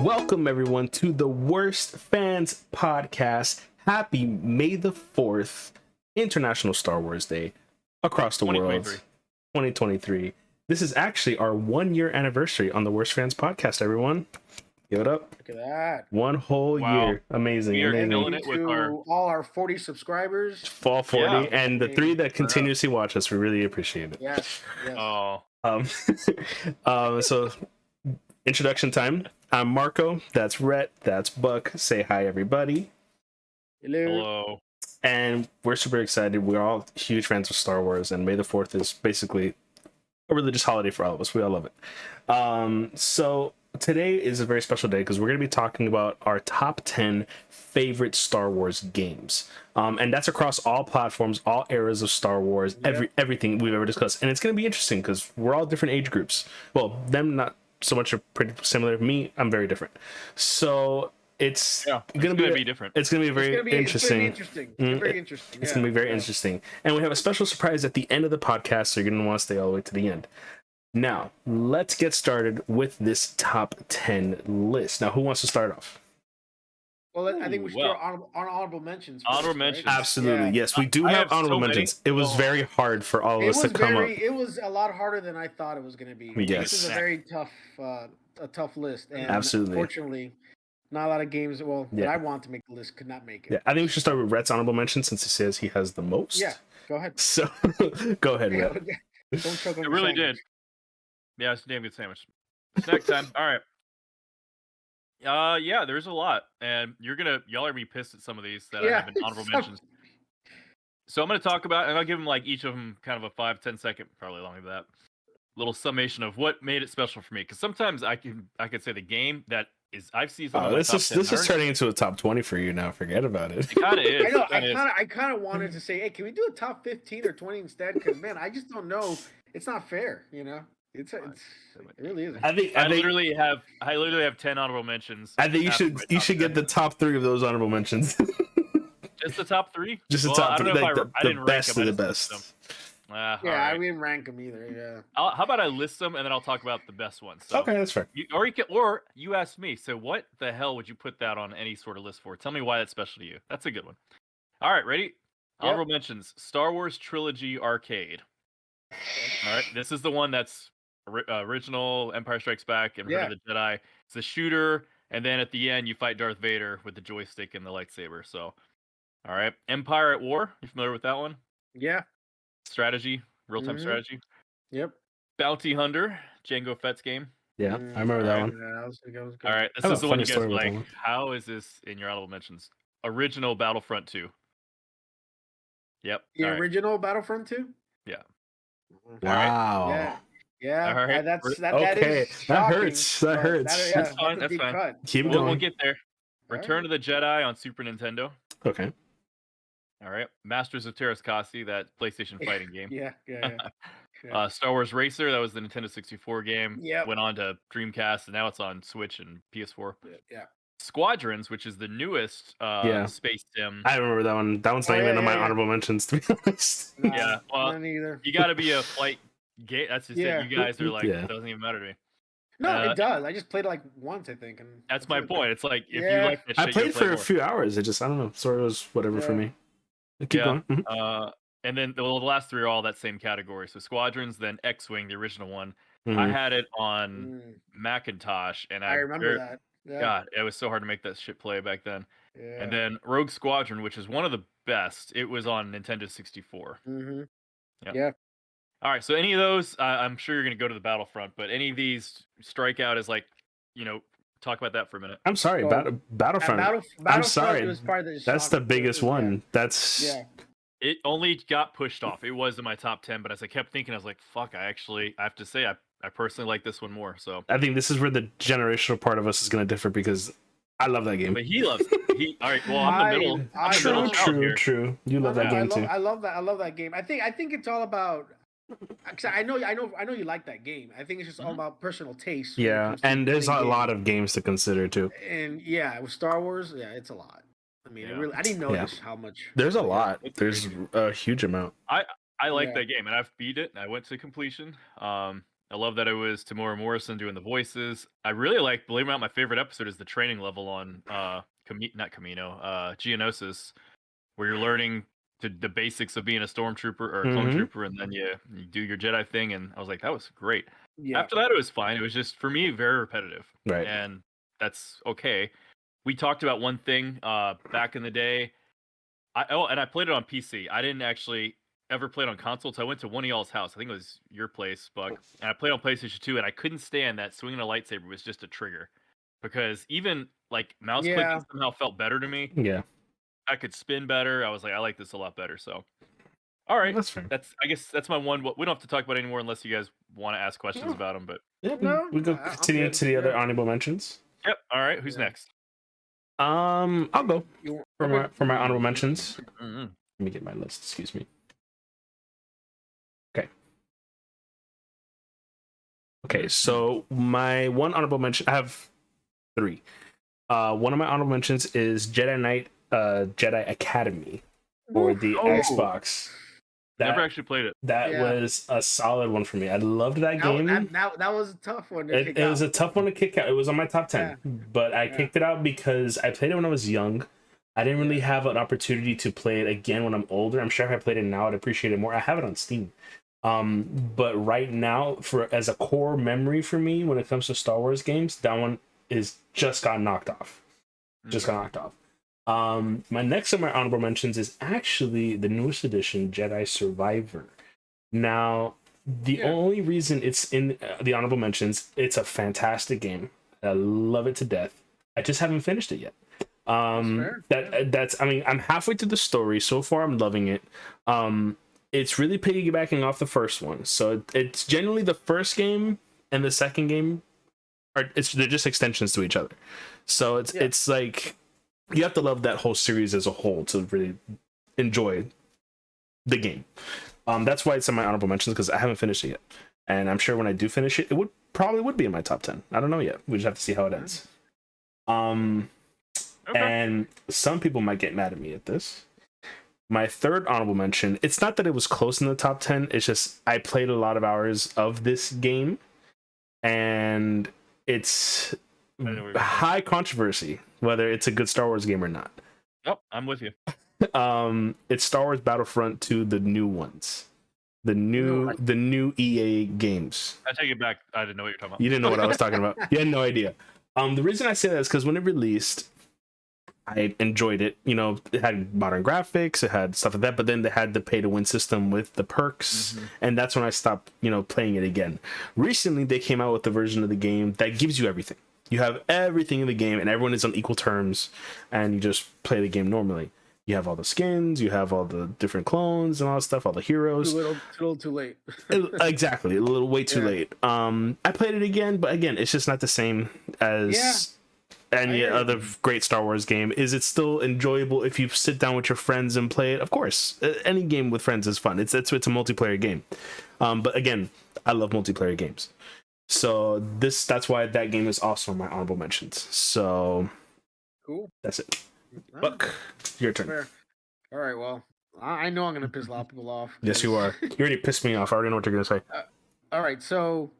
Welcome everyone to the Worst Fans Podcast. Happy May the 4th, International Star Wars Day across the world. 2023. This is actually our 1-year anniversary on the Worst Fans Podcast, everyone. Give it up. Look at that. 1 whole year. Amazing. We are amazing. killing it with all our 40 subscribers. Fall 40 Yeah. and the 3 that continuously watch us. We really appreciate it. Yes. Oh, So introduction time. I'm Marco. That's Rhett. That's Buck. Say hi, everybody. hello. And we're super excited. We're all huge fans of Star Wars, and May the 4th is basically a religious holiday for all of us. We all love it. So today is a very special day because we're going to be talking about our top 10 favorite Star Wars games. And that's across all platforms, all eras of Star Wars, everything we've ever discussed. And it's going to be interesting because we're all different age groups. Well, them not so much are pretty similar. Me, I'm very different. So it's gonna be different. It's gonna be very interesting. It's very interesting. It's gonna be very interesting. And we have a special surprise at the end of the podcast, so you're gonna want to stay all the way to the end. Now, let's get started with this top 10 list. Now, who wants to start off? Well, I think we should do honorable mentions. Honorable mentions. Absolutely, yes. We do have honorable mentions. It was very hard for all of us to come up. It was a lot harder than I thought it was going to be. Yes. This is a very tough list. And absolutely. Unfortunately, not a lot of games, that I want to make the list could not make it. Yeah, I think we should start with Rhett's honorable mention since he says he has the most. Yeah, go ahead. So, go ahead, Rhett. Don't choke on It really sandwich. did. Yeah, it's a damn good sandwich. Snack time. All right. Yeah, there's a lot, and y'all are gonna be pissed at some of these that I have in honorable mentions. So I'm gonna talk about, and I'll give them like each of them kind of a 5-10 second, probably longer than that, little summation of what made it special for me. Because sometimes I could say the game that is I've seen. This is turning into a top 20 for you now. Forget about it. It kind of is. I kind of wanted to say, hey, can we do a top 15 or 20 instead? Because man, I just don't know. It's not fair, It really isn't. I literally have 10 honorable mentions. I think you should get the top 3 of those honorable mentions. Just the top 3? Just the top 3, like the best of the best. I didn't rank them either. Yeah. How about I list them and then I'll talk about the best ones. So okay, that's fair. Or you asked me. So what the hell would you put that on any sort of list for? Tell me why that's special to you. That's a good one. All right, ready? Honorable mentions: Star Wars Trilogy Arcade. All right, this is the one that's original Empire Strikes Back and Return of the Jedi. It's a shooter, and then at the end you fight Darth Vader with the joystick and the lightsaber. So, all right, Empire at War. You familiar with that one? Yeah. Strategy, real-time strategy. Yep. Bounty Hunter, Jango Fett's game. Yeah, I remember that one. Yeah, that was good. All right, this is the one you guys are like. How is this in your honorable mentions? Original Battlefront 2. Yep. The original Battlefront 2? Yeah. Wow. Right. Yeah. All right. That okay. is that hurts. That hurts. That's fine. That's fine. Cut. Keep going. We'll get there. Return of the Jedi on Super Nintendo. Okay. All right. Masters of Terras Kasi, that PlayStation fighting game. Yeah. Star Wars Racer, that was the Nintendo 64 game. Yep. Went on to Dreamcast, and now it's on Switch and PS4. Yeah. Squadrons, which is the newest space sim. I remember that one. That one's not even on my honorable mentions, to be honest. No, well, you got to be a flight game. That's just it. You guys are like, it doesn't even matter to me. No, it does. I just played it like once, I think. And that's my point. It's like, if you like that shit, I played for a few hours. It just, I don't know. Sort of was whatever for me. Keep going. And then the last 3 are all that same category. So Squadrons, then X-Wing, the original one. I had it on Macintosh, and I remember that. Yeah. God, it was so hard to make that shit play back then. Yeah. And then Rogue Squadron, which is one of the best, it was on Nintendo 64. Mm-hmm. Yep. Yeah. All right, so any of those, I'm sure you're going to go to the Battlefront, but any of these strike out as like, talk about that for a minute. I'm sorry, Battlefront. I'm sorry. That's the biggest one. It only got pushed off. It was in my top 10, but as I kept thinking, I was like, fuck, I have to say, I personally like this one more. So I think this is where the generational part of us is going to differ because I love that game. But he loves it. All right, well, I'm the middle. True. You love that game too. I love that game. I think it's all about. I know you like that game. I think it's just all about personal taste. Yeah, and there's a lot of games to consider too. And with Star Wars, it's a lot. I mean, I didn't notice how much. There's a lot. There's a huge amount. I like that game, and I've beat it. And I went to completion. I love that it was Tamora Morrison doing the voices. I really like, believe it or not, my favorite episode is the training level on not Camino, Geonosis, where you're learning the basics of being a stormtrooper or a clone Mhm. trooper, and then you do your Jedi thing. And I was like, that was great. Yeah. After that, it was fine. It was just for me very repetitive, Right. and that's okay. We talked about one thing back in the day. And I played it on PC. I didn't actually ever play it on console. So I went to one of y'all's house. I think it was your place, Buck. And I played on PlayStation 2, and I couldn't stand that swinging a lightsaber was just a trigger. Because even like mouse clicking Yeah. somehow felt better to me. Yeah. I could spin better. I was like, I like this a lot better. So, all right, That's fair. I guess that's my one. We don't have to talk about it anymore unless you guys want to ask questions No. about them. But Yeah, No, we go I'm continue good. to the other Yeah. honorable mentions. yep. All right, who's Yeah. next? I'll go You, for okay. my honorable mentions. Mm-hmm. Let me get my list. Excuse me. Okay. Okay, so my one honorable mention. I have 3. One of my honorable mentions is Jedi Knight, Jedi Academy for the Oh. Xbox. Never actually played it. That Yeah. was a solid one for me. I loved that game. That was a tough one to It kick was out. a tough one to kick out. It was on my top 10, but I kicked it out because I played it when I was young. I didn't really have an opportunity to play it again when I'm older. I'm sure if I played it now, I'd appreciate it more. I have it on Steam. But right now, as a core memory for me when it comes to Star Wars games, that one is just got knocked off. Just got knocked off. My next of my honorable mentions is actually the newest edition, Jedi Survivor. Now, the only reason it's in the honorable mentions, it's a fantastic game. I love it to death. I just haven't finished it yet. That's I mean, I'm halfway through the story. So far, I'm loving it. It's really piggybacking off the first one. So it's generally the first game and the second game they're just extensions to each other. So it's like you have to love that whole series as a whole to really enjoy the game. That's why it's in my honorable mentions because I haven't finished it yet, and I'm sure when I do finish it, it would be in my top 10. I don't know yet. We just have to see how it ends. And some people might get mad at me at this. My third honorable mention, it's not that it was close in the top 10, it's just I played a lot of hours of this game, and it's high controversy whether it's a good Star Wars game or not. Yep, I'm with you. It's Star Wars Battlefront 2, the new ones. The new EA games. I take it back. I didn't know what you're talking about. You didn't know what I was talking about. You had no idea. The reason I say that is because when it released, I enjoyed it. You know, it had modern graphics, it had stuff like that, but then they had the pay to win system with the perks, and that's when I stopped, playing it again. Recently, they came out with the version of the game that gives you everything. You have everything in the game, and everyone is on equal terms, and you just play the game normally. You have all the skins, you have all the different clones and all that stuff, all the heroes. Too little, too late. Exactly, a little way too late. I played it again, but again, it's just not the same as any other great Star Wars game. Is it still enjoyable if you sit down with your friends and play it? Of course, any game with friends is fun. It's a multiplayer game. But again, I love multiplayer games. So that's why that game is also in my honorable mentions. So cool. That's it. Buck, your turn. Fair. All right. Well, I know I'm gonna piss a lot of people off. Yes, you are. You already pissed me off. I already know what you're gonna say. All right. So,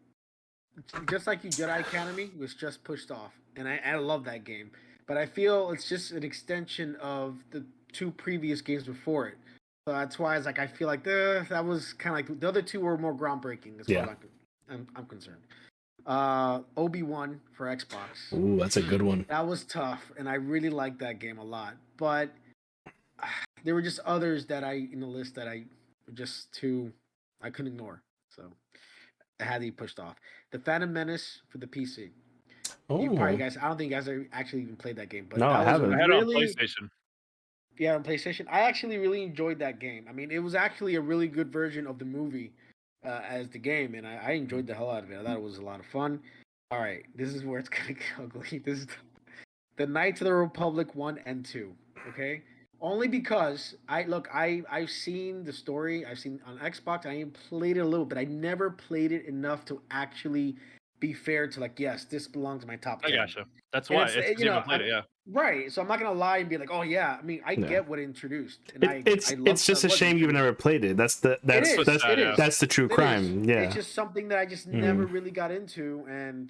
just like you, Jedi Academy was just pushed off, and I love that game. But I feel it's just an extension of the 2 previous games before it. So that's why it's like I feel like that was kind of like the other 2 were more groundbreaking. As far as I'm concerned. Obi-Wan for Xbox. Ooh, that's a good one. That was tough, and I really liked that game a lot. But there were just others that in the list that I couldn't ignore. So I had to be pushed off. The Phantom Menace for the PC. Oh, you probably guys. I don't think you guys actually even played that game. But no, I haven't. I had it on PlayStation. Yeah, on PlayStation. I actually really enjoyed that game. I mean, it was actually a really good version of the movie. As the game, and I enjoyed the hell out of it. I thought it was a lot of fun. All right, this is where it's gonna get ugly. This is the Knights of the Republic 1 and 2. Okay, only because I've seen the story. I've seen on Xbox. I even played it a little, but I never played it enough to actually be fair to like, yes, this belongs in my top I 10. gotcha. That's And why it's, it's 'cause you haven't played it. Yeah. right. So I'm not gonna lie and be like, oh yeah. I mean, I Yeah. get what it introduced, and I love It's just a what shame you've introduced. never played it. That's the It is. sad, yeah. that's the true It is. crime. Yeah. It's just something that I just never really got into, and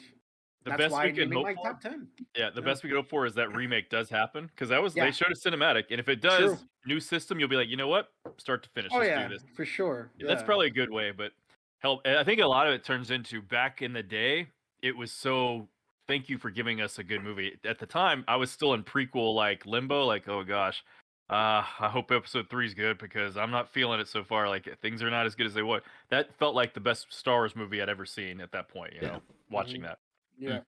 The that's best why we I can made hope my for. top 10. Yeah, the Yeah. best we could hope for is that remake does happen because that was Yeah. they showed a cinematic, and if it does, True. new system, you'll be like, you know what, start to finish, Oh let's yeah, do this. for sure. Yeah, that's probably a good way, but hell, I think a lot of it turns into back in the day, it was so. Thank you for giving us a good movie. At the time, I was still in prequel like limbo, like oh gosh, I hope episode 3 is good because I'm not feeling it so far. Like things are not as good as they were. That felt like the best Star Wars movie I'd ever seen at that point. You know, watching that. Yeah.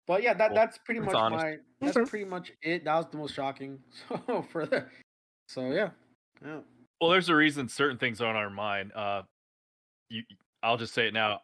But yeah, Cool. that's pretty That's much honest. that's Okay. pretty much it. That was the most shocking. So yeah. Well, there's a reason certain things are on our mind. I'll just say it now.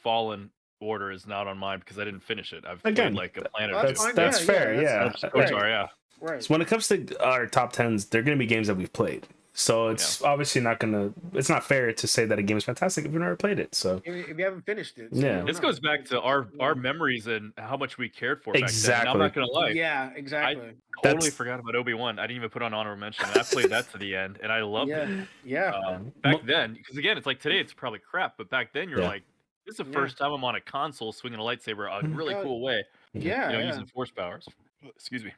Fallen Order is not on mine because I didn't finish it. I've Again, played like a planet That's or two. fine. that's Yeah, fair. yeah, Yeah. I'm sorry, yeah. Right. So when it comes to our top 10s, they're going to be games that we've played. So it's obviously not going to. It's not fair to say that a game is fantastic if you've never played it. So If you haven't finished it. Yeah. you don't This know. goes back to our memories and how much we cared for back then. And Exactly. I'm not gonna lie, Yeah, exactly. totally That's- forgot about Obi-Wan. I didn't even put on honorable mention. And I played that to the end, and I loved Yeah. it. Yeah. Back then, because again, it's like today, it's probably crap, but back then, you're Yeah. like, this is the Yeah. first time I'm on a console swinging a lightsaber a really cool way. Yeah. You know, yeah. using force powers. Excuse me.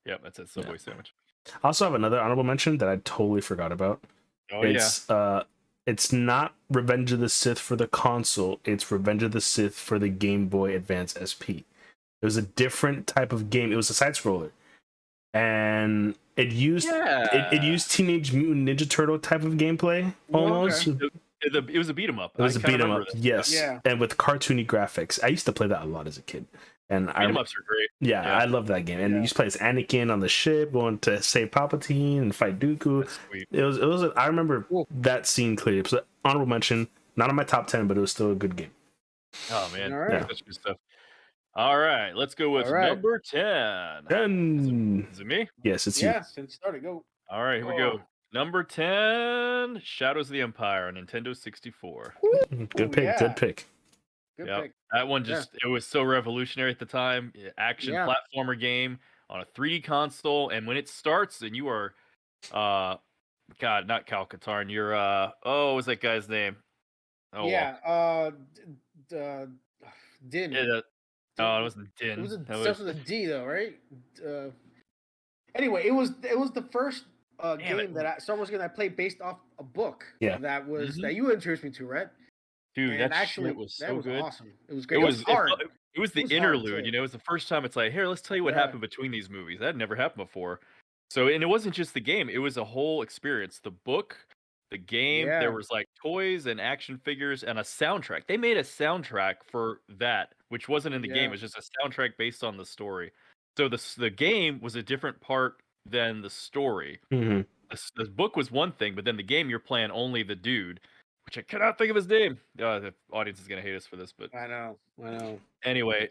Yep, that's a Subway sandwich. I also have another honorable mention that I totally forgot about. Oh It's not Revenge of the Sith for the console. It's Revenge of the Sith for the Game Boy Advance SP. It was a different type of game. It was a side scroller, and it used it used Teenage Mutant Ninja Turtle type of gameplay almost. Okay. It was a beat 'em up. It was I a kinda beat 'em up, remember this. yes, Yeah. and with cartoony graphics. I used to play that a lot as a kid, and Beat 'em ups are great. yeah, Yeah. I love that game. And you used to play as Anakin on the ship, going to save Palpatine and fight Dooku. That's sweet. It was. I remember Cool. that scene clearly. So honorable mention, not on my top 10, but it was still a good game. Oh man, All right. Yeah. such good stuff. All right, let's go with All right. number 10. And Is it me? yes, it's Yeah. Since started, go. All right, here we go. Number 10, Shadows of the Empire on Nintendo 64. you. Good Ooh, pick. yeah. Good pick. Good Yep. pick. That one just it was so revolutionary at the time. Action Yeah. platformer game on a 3D console, and when it starts and you are God, not Cal Katarn, you're what was that guy's name? Oh yeah. Din. well. No, it wasn't It Din. was That starts with a D though, right? Anyway, it was the first Damn it. game that Star Wars game that I played based off a book. Yeah. That was Mhm. that you introduced me to, right? Dude, And that actually, shit was that so was good. awesome. It was It great. It was was hard. it was the It was hard, interlude, too. you know, it was the first time it's like, here, let's tell you what Yeah. happened between these movies. That had never happened before. So, and it wasn't just the game, it was a whole experience. The book, the game, Yeah. there was like toys and action figures and a soundtrack. They made a soundtrack for that, which wasn't in the game. Yeah. It was just a soundtrack based on the story. So the game was a different part than the story. Mhm. The book was one thing, but then the game you're playing only the dude, which I cannot think of his name. The audience is gonna hate us for this, but I know. anyway,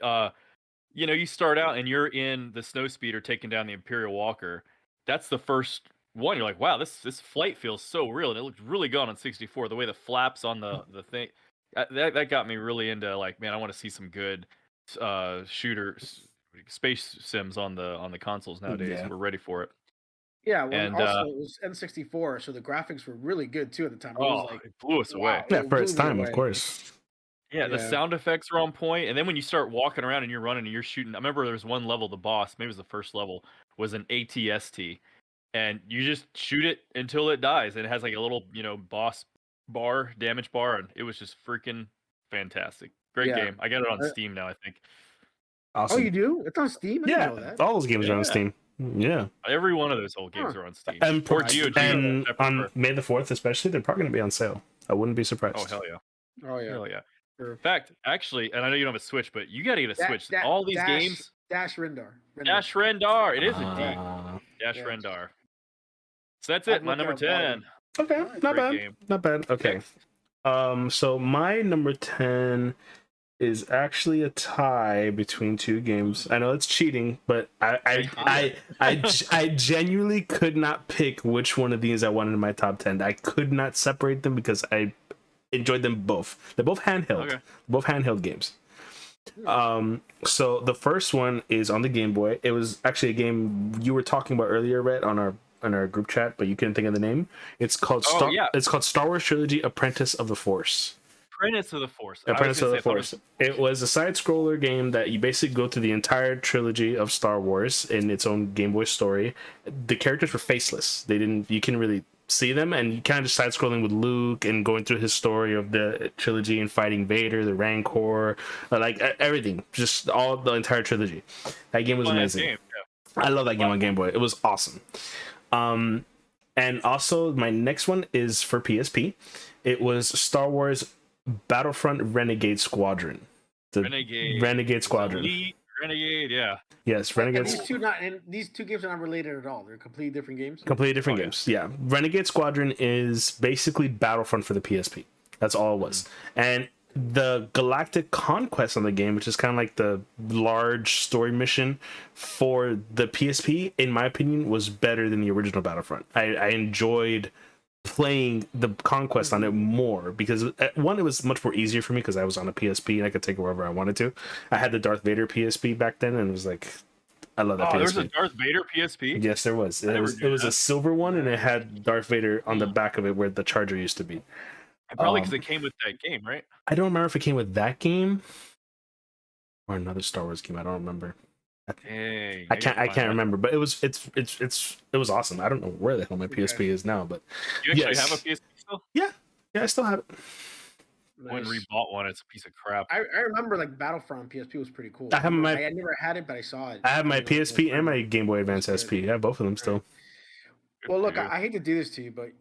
you know, you start out and you're in the snowspeeder taking down the Imperial Walker. That's the first one. You're like, wow, this flight feels so real, and it looked really good on 64. The way the flaps on the thing, that got me really into like, man, I want to see some good shooters, space sims on the consoles nowadays. Yeah. We're ready for it. Yeah. Well, And, also it was N64, so the graphics were really good too at the time. It Oh, was like it blew us away. wow, Yeah, it for its blew me time, of away. course. Yeah, the Yeah. sound effects were on point, and then when you start walking around and you're running and you're shooting, I remember there was one level, the boss, maybe it was the first level, was an ATST, and you just shoot it until it dies, and it has like a little, you know, boss bar, damage bar, and it was just freaking fantastic. Great Yeah. game. I got it on Uh, Steam now, I think. Awesome. Oh, you do? It's on Steam. I didn't yeah, know that. all those games are on Yeah. Steam. Yeah, Every one of those old games Huh. are on Steam. and Or GOG. and I on prefer. May the 4th, especially, they're probably going to be on sale. I wouldn't be surprised. Oh hell yeah, Oh yeah. hell yeah. Sure. In fact, actually, and I know you don't have a Switch, but you got to get a Switch. Da- All these Dash- games, Dash Rendar. Dash Rendar. It is a D. Ah, Dash Yeah. Rendar. So that's I'd it. My look number out for all of 10. okay, Alright, not Great bad. game. Not bad. Okay. Next. So my number 10 is actually a tie between two games. I know it's cheating, but I genuinely could not pick which one of these I wanted in my top 10. I could not separate them because enjoyed them both. They're both handheld. Okay. Both handheld games. So the first one is on the Game Boy. It was actually a game you were talking about earlier, Rhett, on our group chat, but you couldn't think of the name. It's called It's called Star Wars Trilogy: Apprentice of the Force. Apprentice of the Force. Apprentice of the Force. It was a side-scroller game that you basically go through the entire trilogy of Star Wars in its own Game Boy story. The characters were faceless. You couldn't really see them, and you kind of just side-scrolling with Luke and going through his story of the trilogy and fighting Vader, the Rancor, like everything, just all the entire trilogy. That game was amazing. Game, I love that game on Game Boy. It was awesome. And also my next one is for PSP. It was Star Wars Battlefront Renegade Squadron. The Renegade Squadron. Elite, Renegade, yeah. Yes, Renegade. These two games are not related at all. They're completely different games. Completely different games. Yeah. Renegade Squadron is basically Battlefront for the PSP. That's all it was. And the Galactic Conquest on the game, which is kind of like the large story mission for the PSP, in my opinion, was better than the original Battlefront. I enjoyed playing the Conquest on it more because one, it was much more easier for me because I was on a PSP and I could take it wherever I wanted to. I had the Darth Vader PSP back then, and it was like, I love that PSP. There was a Darth Vader PSP? Yes, there was. It was a silver one, and it had Darth Vader on the back of it where the charger used to be. Probably because it came with that game, right? I don't remember if it came with that game or another Star Wars game. I don't remember. Dang, I can't remember, but it was awesome. I don't know where the hell my PSP is now, but you actually have a PSP still? Yeah, I still have it. Nice. When rebought one, it's a piece of crap. I remember like Battlefront PSP was pretty cool. I never had it, but I saw it. I have my PSP and my Game Boy Advance SP. I have both of them still. Well, look, I hate to do this to you, but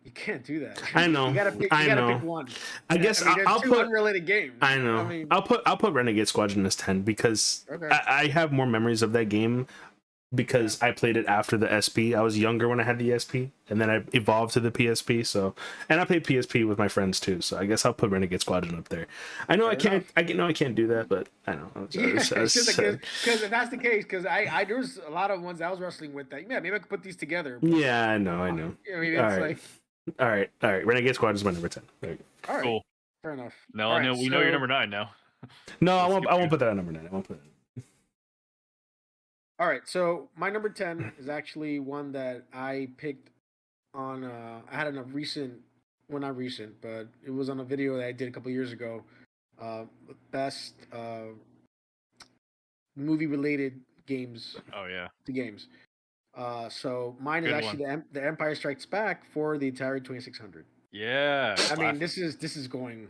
you can't do that. I know. You gotta pick one. I guess I'll put unrelated games. I know. I'll put Renegade Squadron as 10 because I have more memories of that game because I played it after the SP. I was younger when I had the SP, and then I evolved to the PSP. So, and I played PSP with my friends too. So I guess I'll put Renegade Squadron up there. I know I can't do that, but I know. Because if that's the case, because I there's a lot of ones I was wrestling with that. Yeah, maybe I could put these together. But, yeah, I know. I mean, it's like. All right. Renegade Squadron is my number 10. There you go. All right. Cool. Fair enough. No, we know you're number 9 now. No, I won't put that at number 9. I won't put it. All right. So my number 10 is actually one that I picked on. I had not recent, but it was on a video that I did a couple years ago. Best movie-related games. Oh yeah. The games. So mine is actually the Empire Strikes Back for the Atari 2600. Yeah. I mean, this is going.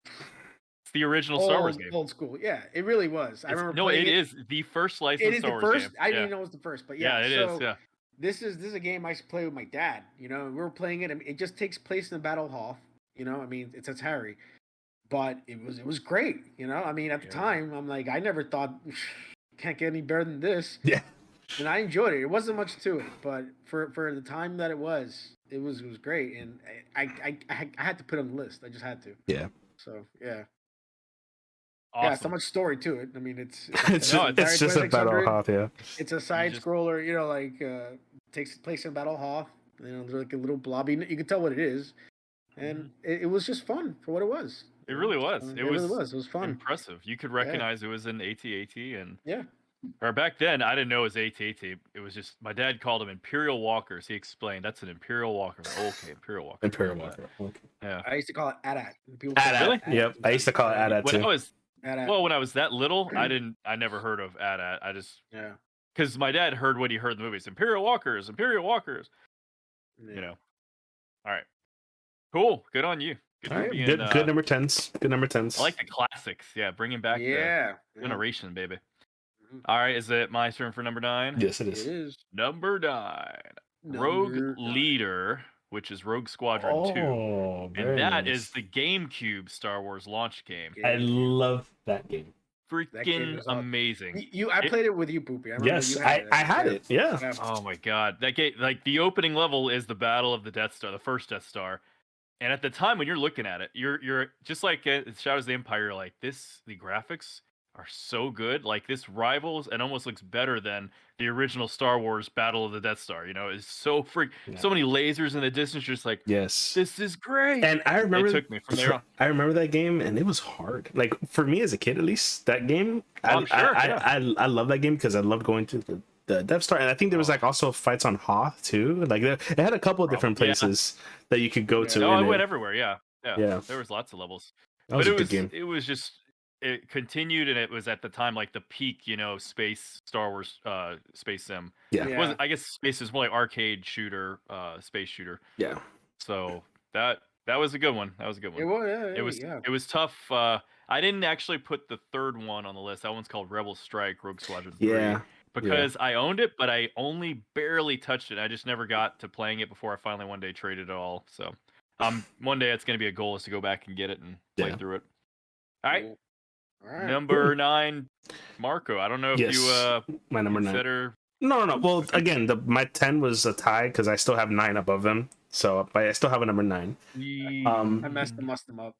It's the original Star Wars game. Old school. Yeah, it really was. I remember. No, it is the first licensed Star Wars game. I didn't even know it was the first, but yeah. Yeah, it is. Yeah. This is a game I used to play with my dad. You know, we were playing it. It just takes place in the Battle Hall. You know, I mean, it's Atari, but it was great. You know, I mean, at the time, I'm like, I never thought can't get any better than this. Yeah. And I enjoyed it. It wasn't much to it, but for the time that it was great. And I had to put it on the list. I just had to. Yeah. So yeah. Awesome. Yeah, so much story to it. I mean, it's just a Battle Hoth, yeah. It's a side scroller, you know, like takes place in Battle Hoth. You know, there's like a little blobby. You can tell what it is, and it was just fun for what it was. It really was. It really was. It was fun. Impressive. You could recognize it was an AT-AT and yeah. Or back then, I didn't know it was AT-AT. It was just my dad called them Imperial Walkers. He explained that's an Imperial Walker. Okay, Imperial Walker. Imperial Walker. Okay. Yeah. I used to call it AT-AT. Really? Yep. I used to call it AT-AT too. When I was that little, I never heard of AT-AT. I just because my dad heard what he heard in the movies. Imperial Walkers. Yeah. You know. All right. Cool. Good on you. Good number 10s. Good number 10s. I like the classics. Yeah, bringing back the generation, baby. All right, is it my turn for number 9? Yes, it is. It is. Number 9. Rogue Leader, which is Rogue Squadron 2. And that is the GameCube Star Wars launch game. I love that game. Freaking amazing. I played it with you, Poopy. Yes, I had it. Yeah. Oh my god. That game, like the opening level is the Battle of the Death Star, the first Death Star. And at the time when you're looking at it, you're just like Shadows of the Empire, like the graphics are so good. Like this rivals and almost looks better than the original Star Wars Battle of the Death Star. You know, it's so Yeah. so many lasers in the distance. Just like, Yes. this is great. And I remember It took me from there on. I remember that game, and it was hard. Like for me as a kid, at least that game. I'm sure, I love that game because I loved going to the Death Star, and I think there was like also fights on Hoth too. Like it had a couple of different places that you could go to. No, I went everywhere. Yeah. Yeah. There was lots of levels. That was But a good game. it was just it continued, and it was at the time like the peak, you know, space Star Wars space sim. Yeah. Was I guess space is more like arcade shooter, space shooter. Yeah. So that was a good one. That was a good one. It was, It was tough. I didn't actually put the third one on the list. That one's called Rebel Strike Rogue Squadron 3. Yeah. Because I owned it, but I only barely touched it. I just never got to playing it before I finally one day traded it all. So one day it's gonna be a goal is to go back and get it and play through it. All right. Cool. All right. Number 9, Marco. I don't know if you my number 9. consider... No. Well, again, my 10 was a tie because I still have 9 above them. So I still have a number 9. I messed them up.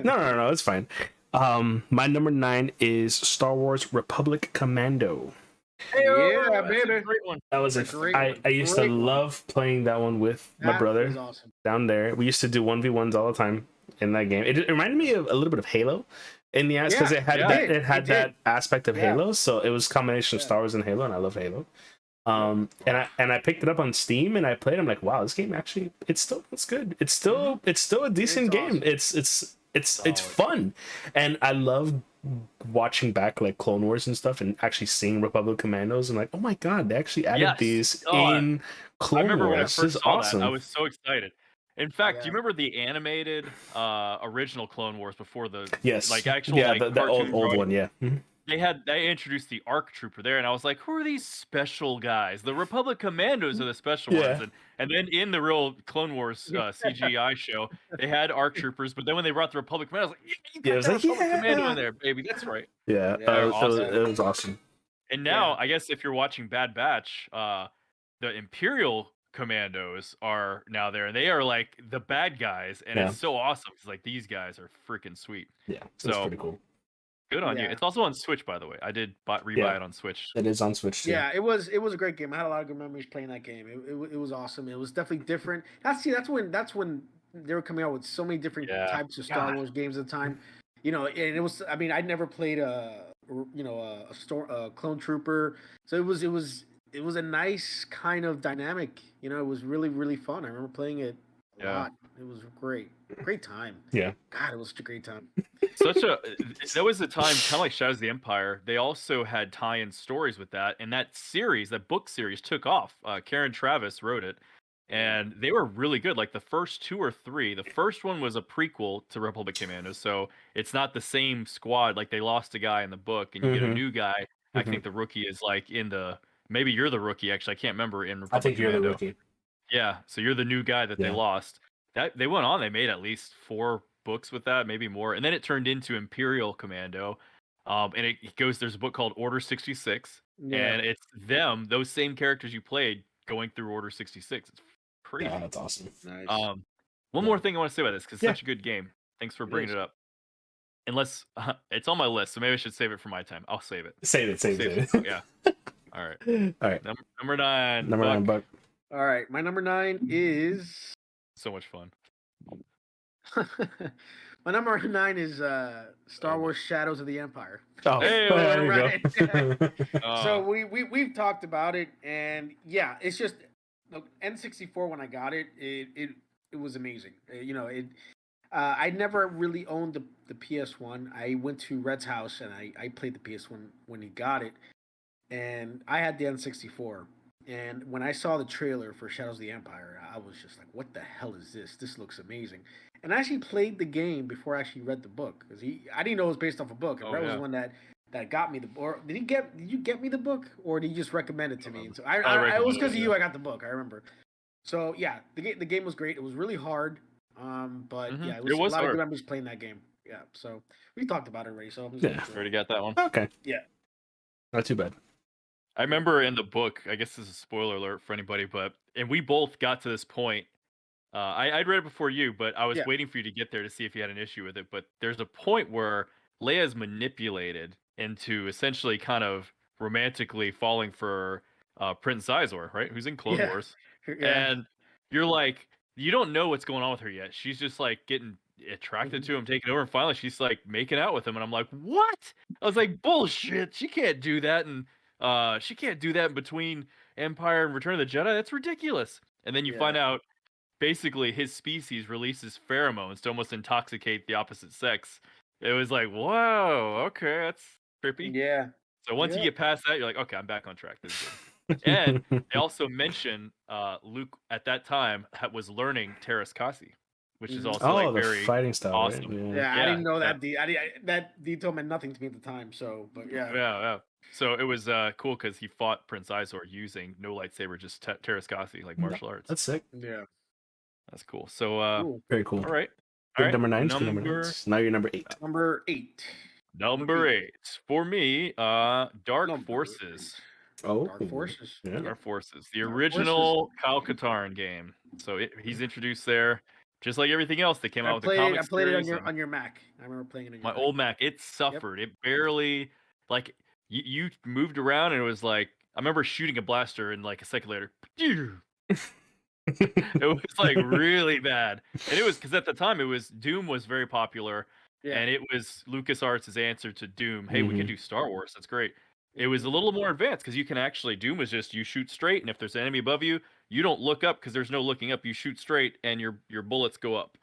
No, it's fine. My number 9 is Star Wars Republic Commando. Yeah, baby. Great one. That was I used to love playing that one with my That brother was awesome. down there. We used to do 1v1s all the time in that game. It reminded me of a little bit of Halo in the ass because it had that aspect of Halo. So it was a combination of Star Wars and Halo, and I love Halo. And I picked it up on Steam and I played. I'm like, wow, this game actually it's good. It's still a decent game. Awesome. It's fun, and I love watching back like Clone Wars and stuff, and actually seeing Republic Commandos and like, oh my god, they actually added these in Clone Wars. I remember when I first saw awesome. that, I was so excited. In fact, do you remember the animated original Clone Wars before the like actual the old one, yeah. Mm-hmm. They introduced the ARC Trooper there, and I was like, who are these special guys? The Republic Commandos are the special ones. And then in the real Clone Wars CGI show, they had ARC Troopers, but then when they brought the Republic Commandos, I was like, you got the Republic Commando in there, baby. That's right. Yeah, it was awesome. And now, I guess if you're watching Bad Batch, the Imperial Commandos are now there, and they are like the bad guys, and it's so awesome because like these guys are freaking sweet. Yeah, so pretty cool. Good on you. It's also on Switch, by the way. I did rebuy it on Switch. It is on Switch too. Yeah, it was a great game. I had a lot of good memories playing that game. It was awesome. It was definitely different. That's when they were coming out with so many different types of Star Wars games at the time. You know, and it was. I mean, I'd never played a Clone Trooper, so it was a nice kind of dynamic. You know, it was really, really fun. I remember playing it a lot. It was great time. Yeah. God, it was such a great time. That was the time, kind of like Shadows of the Empire. They also had tie-in stories with that, and that book series took off. Karen Travis wrote it, and they were really good. Like the first 2 or 3. The first one was a prequel to Republic Commandos, so it's not the same squad. Like they lost a guy in the book, and you get a new guy. I think the rookie is like maybe you're the rookie. Actually, I can't remember in Republic I think you're Commando. the rookie. Yeah, so you're the new guy that they lost. That they went on. They made at least 4 books with that, maybe more, and then it turned into Imperial Commando. And it goes. There's a book called Order 66, and it's those same characters you played going through Order 66. It's crazy. Yeah, that's awesome. Nice. One more thing I want to say about this because it's such a good game. Thanks for bringing it up. Unless it's on my list, so maybe I should save it for my time. I'll save it. Save it. Yeah. All right. All right. Number 9. Number 9, Buck. All right, my number 9 is so much fun. My number 9 is Star Wars Shadows of the Empire. Oh, hey, there you go. So we've talked about it, and yeah, it's just N64 when I got it, it was amazing. You know, I never really owned the PS1. I went to Red's house and I played the PS1 when he got it, and I had the N64. And when I saw the trailer for Shadows of the Empire, I was just like, what the hell is this? This looks amazing. And I actually played the game before I actually read the book. Because I didn't know it was based off a book. And Brett was the one that got me the book. Or did you get me the book? Or did you just recommend it to me? And so it was because of you I got the book, I remember. So yeah, the game was great. It was really hard. But yeah, it was a lot hard. of good memories playing that game. Yeah, so we talked about it already. So I'm just already got that one. Okay. Yeah. Not too bad. I remember in the book, I guess this is a spoiler alert for anybody, and we both got to this point. I'd read it before you, but I was waiting for you to get there to see if you had an issue with it. But there's a point where Leia's manipulated into essentially kind of romantically falling for Prince Sizor, right? Who's in Clone Yeah. Wars. Yeah. And you're like, you don't know what's going on with her yet. She's just like getting attracted Mhm. to him, taking over, and finally she's like making out with him. And I'm like, what? I was like, bullshit. She can't do that. And she can't do that in between Empire and Return of the Jedi. That's ridiculous. And then you find Yeah. out basically his species releases pheromones to almost intoxicate the opposite sex. It was like, whoa, okay, that's trippy. Yeah. So once you Yeah. get past that, you're like, okay, I'm back on track. This is good. And they also mention Luke at that time was learning Terras Kasi, which is Mhm. also Oh, like the very fighting style, right? awesome. Yeah. Yeah, I Yeah, didn't know yeah, that. That detail meant nothing to me at the time. So, but yeah. yeah. So it was cool because he fought Prince Izor using no lightsaber, just Terras Kasi, like martial arts. That's sick. Yeah. That's cool. So Cool. Very cool. all right, Good number 9. Good number number 9. Now you're number 8. Number 8. Number 8 for me, Dark Number Forces. 8. Oh, Dark Forces. yeah. Dark Forces, the Dark original Kyle Katarn game. So he's introduced there, just like everything else that came out with the comic I played it series. on your Mac. I remember playing it on your My Mac. old Mac, it suffered. It barely like you moved around, and it was like I remember shooting a blaster, and like a second later, it was like really bad. And it was because at the time it was Doom was very popular, Yeah. and it was LucasArts' answer to Doom. Hey, we can Mhm. do Star Wars. That's great. It was a little more advanced because you can actually Doom was just you shoot straight, and if there's an enemy above you, you don't look up because there's no looking up. You shoot straight, and your bullets go up.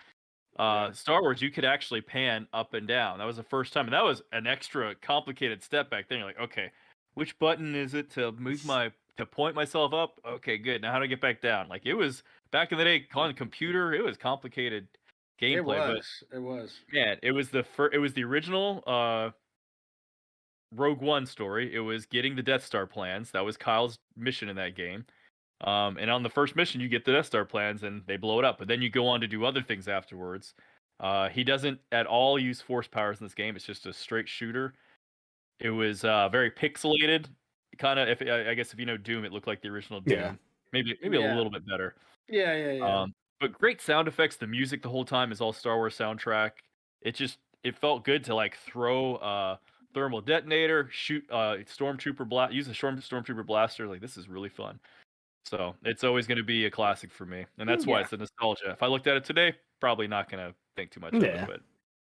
Yeah. Star Wars, you could actually pan up and down. That was the first time, and that was an extra complicated step back then. You're like, okay, which button is it to point myself up? Okay, good. Now how do I get back down? Like it was back in the day on the computer, it was complicated gameplay, but It was. man, it was the original Rogue One story. It was getting the Death Star plans. That was Kyle's mission in that game. And on the first mission, you get the Death Star plans and they blow it up. But then you go on to do other things afterwards. He doesn't at all use force powers in this game. It's just a straight shooter. It was very pixelated, kind of. I guess if you know Doom, it looked like the original Doom. Yeah. Maybe a Yeah. little bit better. Yeah. But great sound effects. The music the whole time is all Star Wars soundtrack. It felt good to like throw thermal detonator, shoot stormtrooper blast, use a stormtrooper blaster. Like this is really fun. So it's always going to be a classic for me, and that's why Yeah. it's a nostalgia. If I looked at it today, probably not going to think too much of Yeah. it. But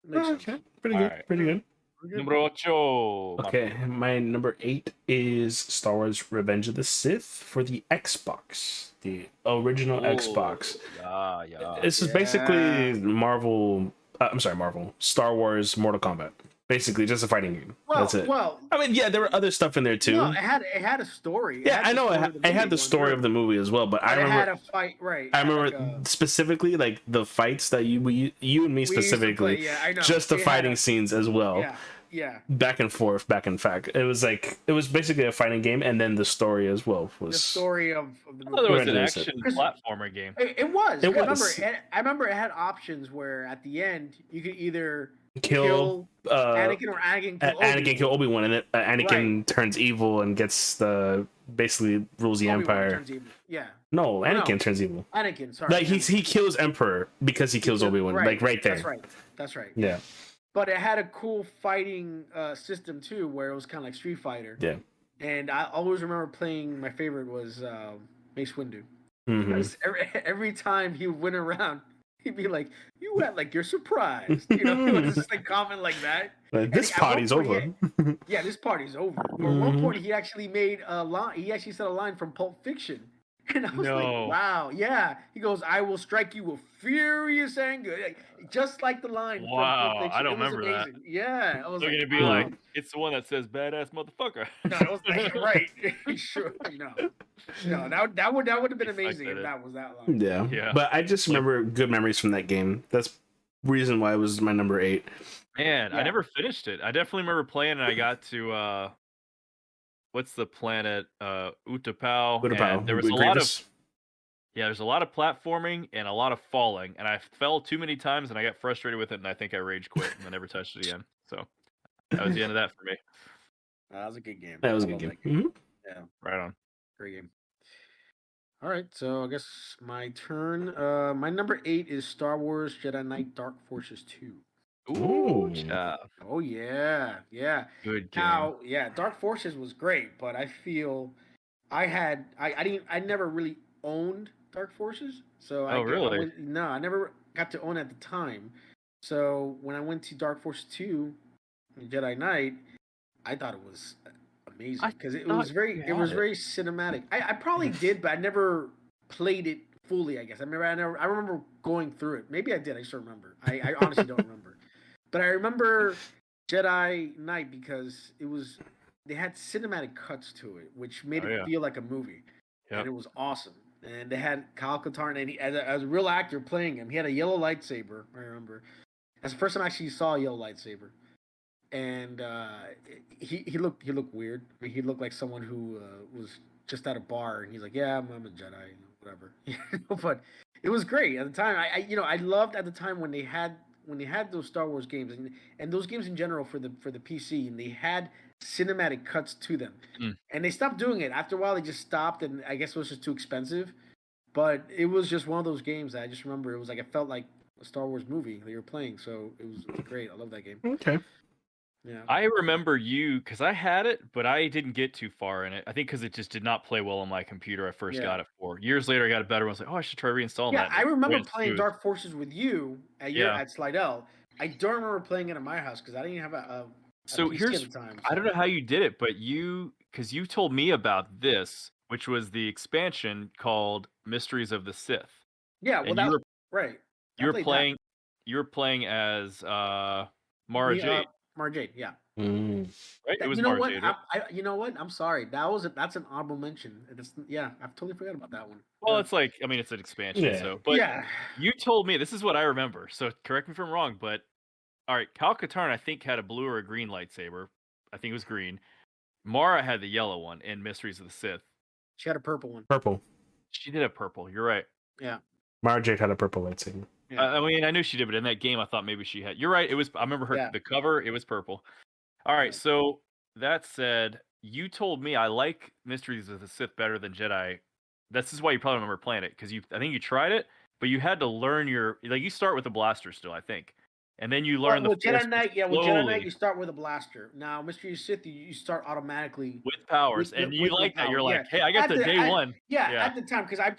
Makes Okay. sense. Pretty All good. right. Pretty good. Number ocho. my Okay, friend. my number 8 is Star Wars Revenge of the Sith for the Xbox, the original Xbox. Yeah. This is basically Marvel. I'm sorry, Marvel. Star Wars Mortal Kombat. Basically, just a fighting game. That's it. Well, I mean, yeah, there were other stuff in there too. no, it had a story. It Yeah, had I the know. story I of the had movie the going story through. of the movie as well, but I But it had remember. a fight, right? I It had remember like a- specifically like the fights that you and me we used to specifically, play, yeah, I know. just the It had fighting a- scenes as well. Yeah. Back and forth, back and fact. It was basically a fighting game, and then the story as well was. The story of the I thought it was movie. an Revenge of the action Sith. platformer game. It was. It I was. remember it had options where at the end you could either Kill Anakin or Anakin kill Anakin kill Obi-Wan, and then Anakin turns evil and gets basically rules the Obi-Wan Empire. turns evil. Yeah. No, Anakin no. turns evil. Anakin, sorry. Like he Anakin. kills Emperor because he kills Obi-Wan, like right there. That's right. Yeah. But it had a cool fighting system too, where it was kind of like Street Fighter. Yeah. And I always remember playing. My favorite was Mace Windu. Mhm. Because every time he went around, he'd be like, "You act like you're surprised," you know, he would just like comment like that. Like, this at one party's point, over. Yeah, this party's over. But at one point, he actually made a line. He actually said a line from Pulp Fiction, and I was No. like, "Wow, yeah." He goes, "I will strike you with furious anger," like, just like the line. Wow, from Pulp Fiction. I don't It was remember that. amazing. Yeah, I was They're like, gonna be wow. like, it's the one that says "badass motherfucker." No, it was like, right. Sure, no, that would have been It's like amazing if that. that was that line. Yeah. Yeah. But I just remember good memories from that game. That's reason why it was my number 8. Man, I Yeah. never finished it. I definitely remember playing, and I got to what's the planet? Utapau. And there was a lot of there's a lot of platforming and a lot of falling, and I fell too many times, and I got frustrated with it, and I think I rage quit, and I never touched it again. So that was the end of that for me. That was a good game. That was a I good love game. that Mhm. Right on. Great game. All right, so I guess my turn. My number 8 is Star Wars Jedi Knight Dark Forces 2. Ooh, Ooh. yeah. Oh yeah, yeah. Good game. Now, yeah, Dark Forces was great, but I feel I never really owned Dark Forces, so Oh, I really? was no, I never got to own it at the time. So when I went to Dark Forces 2, Jedi Knight, I thought it was amazing I because thought you it had was it. very cinematic. I probably did, but I never played it fully. I guess I remember going through it. Maybe I did. I just don't remember. I honestly don't remember. But I remember Jedi Knight because they had cinematic cuts to it, which made Oh, it yeah. feel like a movie, and Yep. it was awesome. And they had Kyle Katarn, and as a real actor playing him, he had a yellow lightsaber. I remember that's the first time I actually saw a yellow lightsaber, and he looked weird. I mean, he looked like someone who was just at a bar, and he's like, "Yeah, I'm a Jedi, whatever." But it was great at the time. I loved at the time when they had those Star Wars games and those games in general for the PC, and they had cinematic cuts to them, Mm. and they stopped doing it after a while. They just stopped, and I guess it was just too expensive. But it was just one of those games that I just remember. It was like it felt like a Star Wars movie that you were playing. So it was great. I love that game. Okay. Yeah. I remember you because I had it, but I didn't get too far in it. I think because it just did not play well on my computer I first Yeah. got it for. Years later, I got a better one. I was like, oh, I should try reinstalling Yeah, that. I And it remember went playing smooth. Dark Forces with you Yeah. at Slidell. I don't remember playing it at my house because I didn't have a So PC at here's, the time. I don't So know how you did it, but because you told me about this, which was the expansion called Mysteries of the Sith, yeah, well and that right. I you were played that. playing you were playing as Mara Me, Jade, Mara Jade. Yeah. Mm. right? It That, was you know Mara what? Jade, right? You know what? I'm sorry. That's an honorable mention. Yeah, I've totally forgot about that one. Well, Yeah. it's like, I mean, it's an expansion, Yeah. so, but Yeah. you told me this is what I remember. So correct me if I'm wrong, but all right, Cal Katarn, I think, had a blue or a green lightsaber. I think it was green. Mara had the yellow one in Mysteries of the Sith. She had a purple one. Purple. She did have purple. You're right. Yeah. Mara Jade had a purple lightsaber. Yeah. I mean, I knew she did, but in that game, I thought maybe she had. You're right. It was. I remember her Yeah. the cover. It was purple. All right. Yeah. So that said, you told me I like Mysteries of the Sith better than Jedi. This is why you probably remember playing it because I think you tried it, but you had to learn you start with a blaster still, I think, and then you learn the With Force Jedi Knight, yeah, with Jedi Knight, slowly you start with a blaster. Now, Mystery Sith, you start automatically with powers, and you with like that. power. You're Yeah, like, hey, I got the day one. yeah, Yeah. at the time because I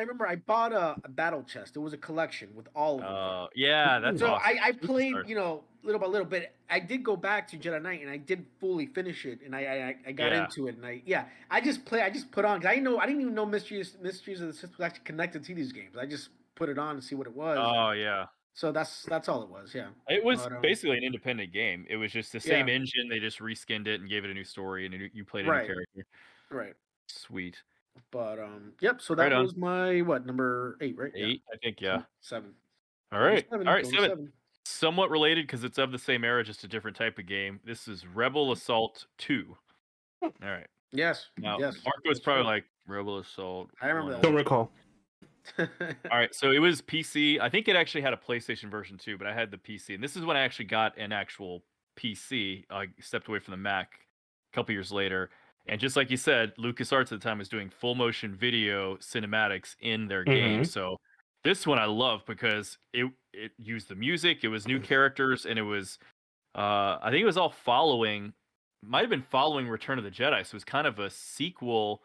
remember I bought a battle chest. It was a collection with all of them. Yeah, that's So awesome. I played, Superstars. little by little, but I did go back to Jedi Knight and I did fully finish it, and I got Yeah. into it, and I just put on because I didn't even know Mysteries of the Sith was actually connected to these games. I just put it on to see what it was. Oh yeah. So that's all it was. Yeah. It was But, basically an independent game. It was just the same yeah. engine. They just reskinned it and gave it a new story, and you played a new Right. character. Right. Sweet. But yep. So Right that on. was my number 8, right? 8, I think. Yeah. 7. All right. Seven, All right. going 7. Somewhat related because it's of the same era, just a different type of game. This is Rebel Assault 2. All right. Yes. Now, Yes. Marco's probably like Rebel Assault. I remember that Don't recall. All right, so it was PC. I think it actually had a PlayStation version too, but I had the PC, and this is when I actually got an actual PC. I stepped away from the Mac a couple years later, and just like you said, LucasArts at the time was doing full motion video cinematics in their game. Mhm. So this one I love because it used the music, it was new characters, and it was I think it was all might have been following Return of the Jedi, so it was kind of a sequel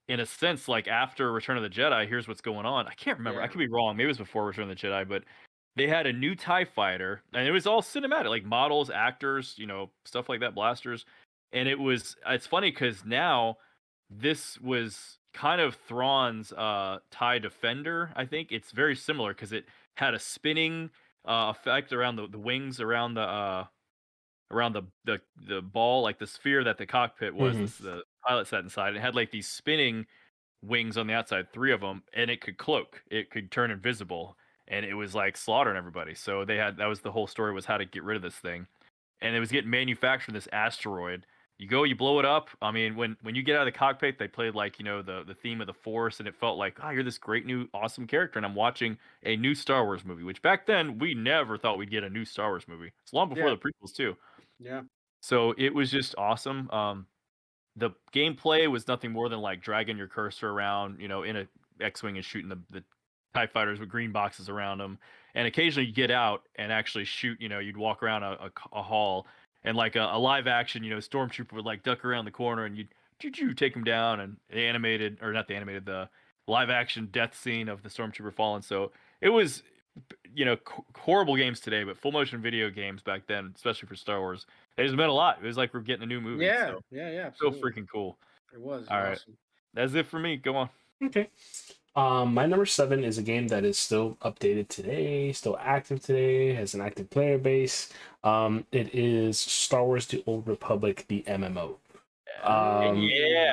in a sense, like after Return of the Jedi, here's what's going on. I can't remember. I Yeah. could be wrong. Maybe it was before Return of the Jedi, but they had a new TIE fighter, and it was all cinematic, like models, actors, stuff like that, blasters. And it's funny because now this was kind of Thrawn's TIE Defender, I think. It's very similar because it had a spinning effect around the wings, around the ball, like the sphere that the cockpit was, the pilot sat inside. It had like these spinning wings on the outside, 3 of them, and it could cloak. It could turn invisible, and it was like slaughtering everybody. So that was the whole story, was how to get rid of this thing, and it was getting manufactured in this asteroid. You go, you blow it up. I mean, when you get out of the cockpit, they played like the theme of the Force, and it felt like, oh, you're this great new awesome character, and I'm watching a new Star Wars movie. Which back then we never thought we'd get a new Star Wars movie. It's long before Yeah. the prequels too. Yeah. So it was just awesome. The gameplay was nothing more than like dragging your cursor around, in a X-wing and shooting the TIE fighters with green boxes around them. and occasionally you get out and actually shoot. You'd walk around a hall, and like a live action, stormtrooper would like duck around the corner, and you'd take him down, and the animated, or not the animated, the live action death scene of the stormtrooper falling. So it was, horrible games today, but full motion video games back then, especially for Star Wars, it just meant a lot. It was like we're getting a new movie. Yeah, So yeah, so absolutely. freaking cool. It was All right. awesome. That's it for me. Go on. Okay. My number 7 is a game that is still updated today, still active today, has an active player base. It is Star Wars: The Old Republic, the MMO. Yeah.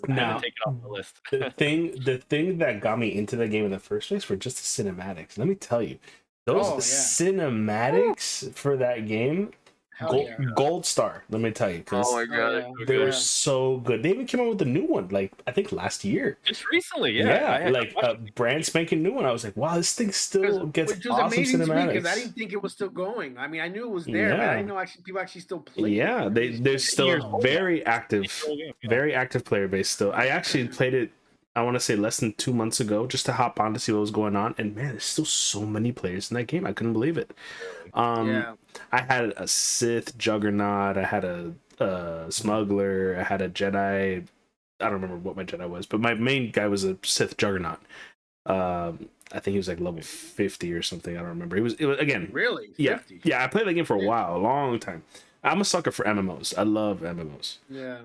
I Now, haven't taken it off the list. the thing that got me into the game in the first place were just the cinematics. Let me tell you, those cinematics for that game, gold star. Let me tell you, because God, they were so good. They even came out with a new one, like I think last year. Just recently, Yeah, like a brand spanking new one. I was like, wow, this thing still gets which was awesome amazing to me cinematics. because I didn't think it was still going. I mean, I knew it was there, but I didn't know people actually still played. Yeah, they're still very active, very active player base still. I actually played it, I want to say less than 2 months ago, just to hop on to see what was going on. And man, there's still so many players in that game. I couldn't believe it. I had a Sith Juggernaut. I had a smuggler. I had a Jedi. I don't remember what my Jedi was, but my main guy was a Sith Juggernaut. I think he was like level 50 or something. I don't remember. It was again. Really? 50? Yeah. I played that game for a while, a long time. I'm a sucker for MMOs. I love MMOs. Yeah.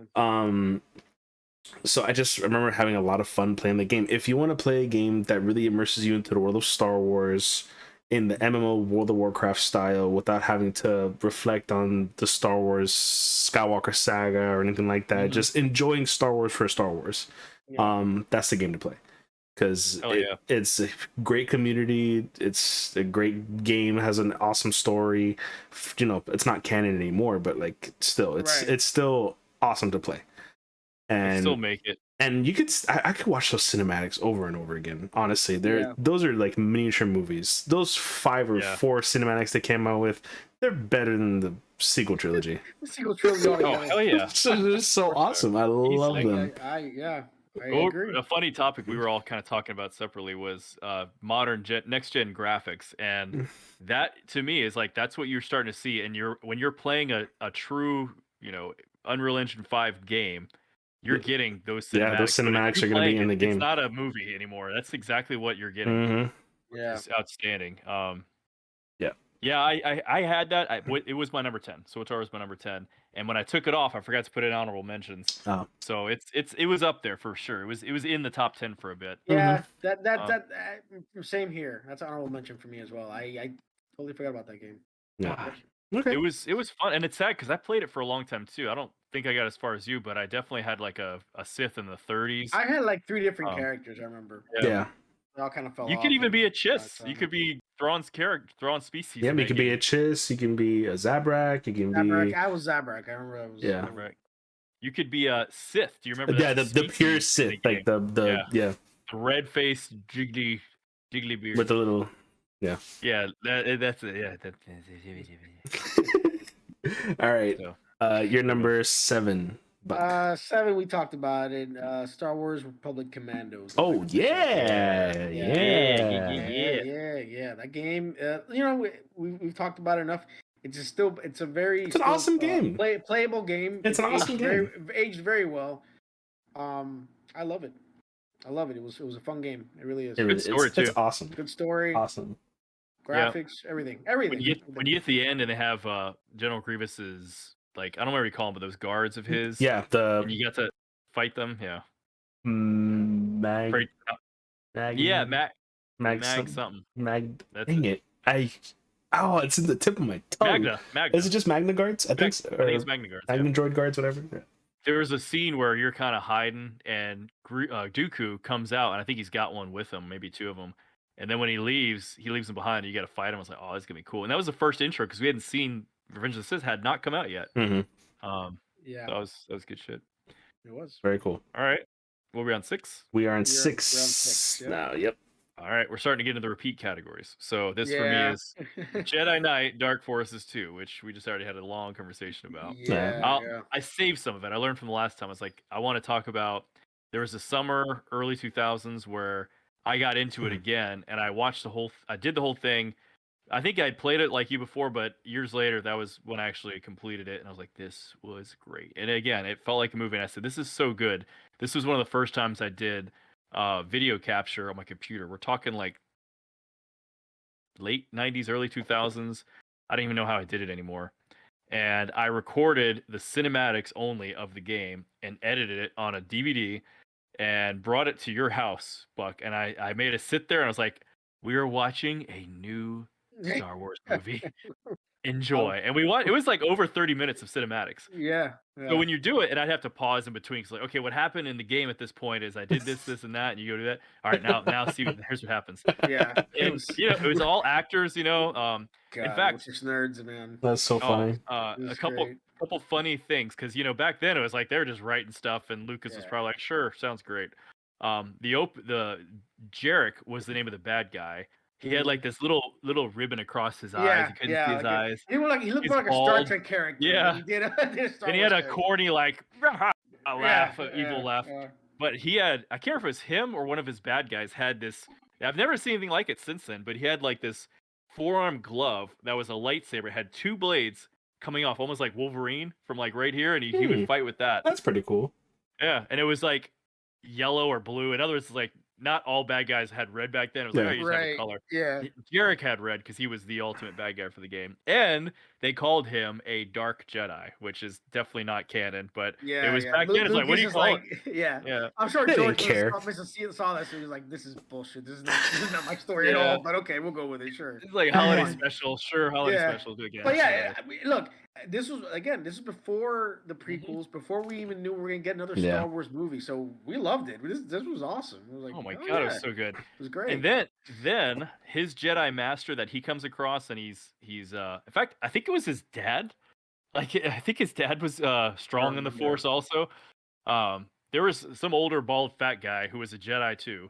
So I just remember having a lot of fun playing the game. If you want to play a game that really immerses you into the world of Star Wars in the MMO World of Warcraft style without having to reflect on the Star Wars Skywalker saga or anything like that, just enjoying Star Wars for Star Wars, that's the game to play. Because it's a great community, it's a great game, has an awesome story. It's not canon anymore, but like still, it's still awesome to play. And still make it. And you could, I could watch those cinematics over and over again. Honestly, those are like miniature movies. Those 5 or 4 cinematics they came out with, they're better than the sequel trilogy. The sequel trilogy. Oh hell yeah! They're so awesome. I love them. I agree. A funny topic we were all kind of talking about separately was modern next gen graphics, and that to me is like that's what you're starting to see. And when you're playing a true Unreal Engine 5 game. You're getting those cinematics. Yeah, those cinematics are going to be in the game. It's not a movie anymore. That's exactly what you're getting. Yeah, it's outstanding. Yeah, I had that. It was my number 10. SWTOR was my number 10. And when I took it off, I forgot to put it in honorable mentions. Oh. So it was up there for sure. It was in the top 10 for a bit. Yeah, that same here. That's an honorable mention for me as well. I totally forgot about that game. Yeah. Okay. It was fun, and it's sad because I played it for a long time too. I don't think I got as far as you, but I definitely had like a Sith in the 30s. I had like 3 different characters. I remember. Yeah. They all kind of fell off. You could even be a Chiss. You could be Thrawn's character, Thrawn's species. Yeah, you could be a Chiss. You can be a Zabrak. You can be. I was Zabrak. I remember. I was Zabrak. You could be a Sith. Do you remember that? Yeah, the pure Sith, like the the red faced jiggly beard with the little. Yeah. Yeah, that's it. Yeah. All right. So, you're number 7. 7, we talked about it. Star Wars Republic Commandos. Oh yeah. That game. We've talked about it enough. It's an awesome game. Playable game. It's an awesome game. Aged very well. I love it. It was a fun game. It really is. Good story too. It's awesome. Good story. Awesome. Graphics, everything. When you get to the end and they have General Grievous's, like, I don't remember what you call them, but those guards of his. Yeah, and you got to fight them. Yeah. Mag something. Dang it! It's in the tip of my tongue. Magna. Is it just Magna Guards? I think it's Magna Guards. Magna Droid Guards, whatever. Yeah. There was a scene where you're kind of hiding, and Dooku comes out, and I think he's got one with him, maybe 2 of them. And then when he leaves them behind, and you got to fight him. I was like, oh, this is gonna be cool. And that was the first intro because we hadn't seen Revenge of the Sith had not come out yet. Yeah, so that was good shit. It was very cool. All right, we'll be on 6. We are on 6 now. Yep. All right, we're starting to get into the repeat categories. So this for me is Jedi Knight, Dark Forces 2, which we just already had a long conversation about. I saved some of it. I learned from the last time. I was like, I want to talk about. There was a summer, early 2000s, where I got into it again, and I watched I did the whole thing, I think I played it like you before, but years later, that was when I actually completed it, and I was like, "This was great." And again, it felt like a movie. And I said, "This is so good." This was one of the first times I did video capture on my computer. We're talking like late '90s, early 2000s. I don't even know how I did it anymore. And I recorded the cinematics only of the game and edited it on a DVD and brought it to your house, Buck. And I made us sit there and I was like, "We are watching a new Star Wars movie. Oh, Enjoy." And we watched. It was like over 30 minutes of cinematics. yeah, So yeah. when you do it, and I'd have to pause in between, because like, okay, what happened in the game at this point is I did this, this, and that, and you go do that. All right, now see, here's what happens. Yeah, it And was. it was all actors. In God, we're fact, just nerds, man. That's so oh, funny. It a was couple great. couple funny things, because back then it was like they were just writing stuff, and Lucas was Yeah. probably like, "Sure, sounds great." The Jarek was the name of the bad guy. He had like this little ribbon across his eyes. Yeah, You couldn't see yeah. his Like eyes. he looked He's more like a Star bald. Trek character than Yeah, he did a Star and he Wars had a character. corny like a Yeah, laugh, an evil yeah, laugh. But he had, I can't remember if it was him or one of his bad guys had this. I've never seen anything like it since then, but he had like this forearm glove that was a lightsaber. It had two blades coming off, almost like Wolverine from like right here, and he would Hmm, fight with that. that's pretty cool. Yeah, and it was like yellow or blue. In other words, like not all bad guys had red back then. It was like, Yeah. oh, you just have a right. color. Yeah. Jarek had red because he was the ultimate bad guy for the game, and they called him a Dark Jedi, which is definitely not canon, but it Yeah, was yeah. back then. It's like, what Lucas do you is call like, it? yeah. Yeah, I'm sure They didn't George care. saw that, so he was like, "This is bullshit. This is not my story at yeah. all." But okay, we'll go with it. Sure. It's like a Have holiday fun. special. Sure, holiday Yeah. special. Do again. But yeah, Whatever. look, this was before the Mhm. prequels, before we even knew we were gonna get another Yeah. Star Wars movie. So we loved it. This was awesome. It was like, Oh my oh god, it yeah, was so good. it was great. And then his Jedi Master that he comes across, and he's in fact, I think it was his dad. Like I think his dad was strong in the remember. Force also. There was some older bald fat guy who was a Jedi too.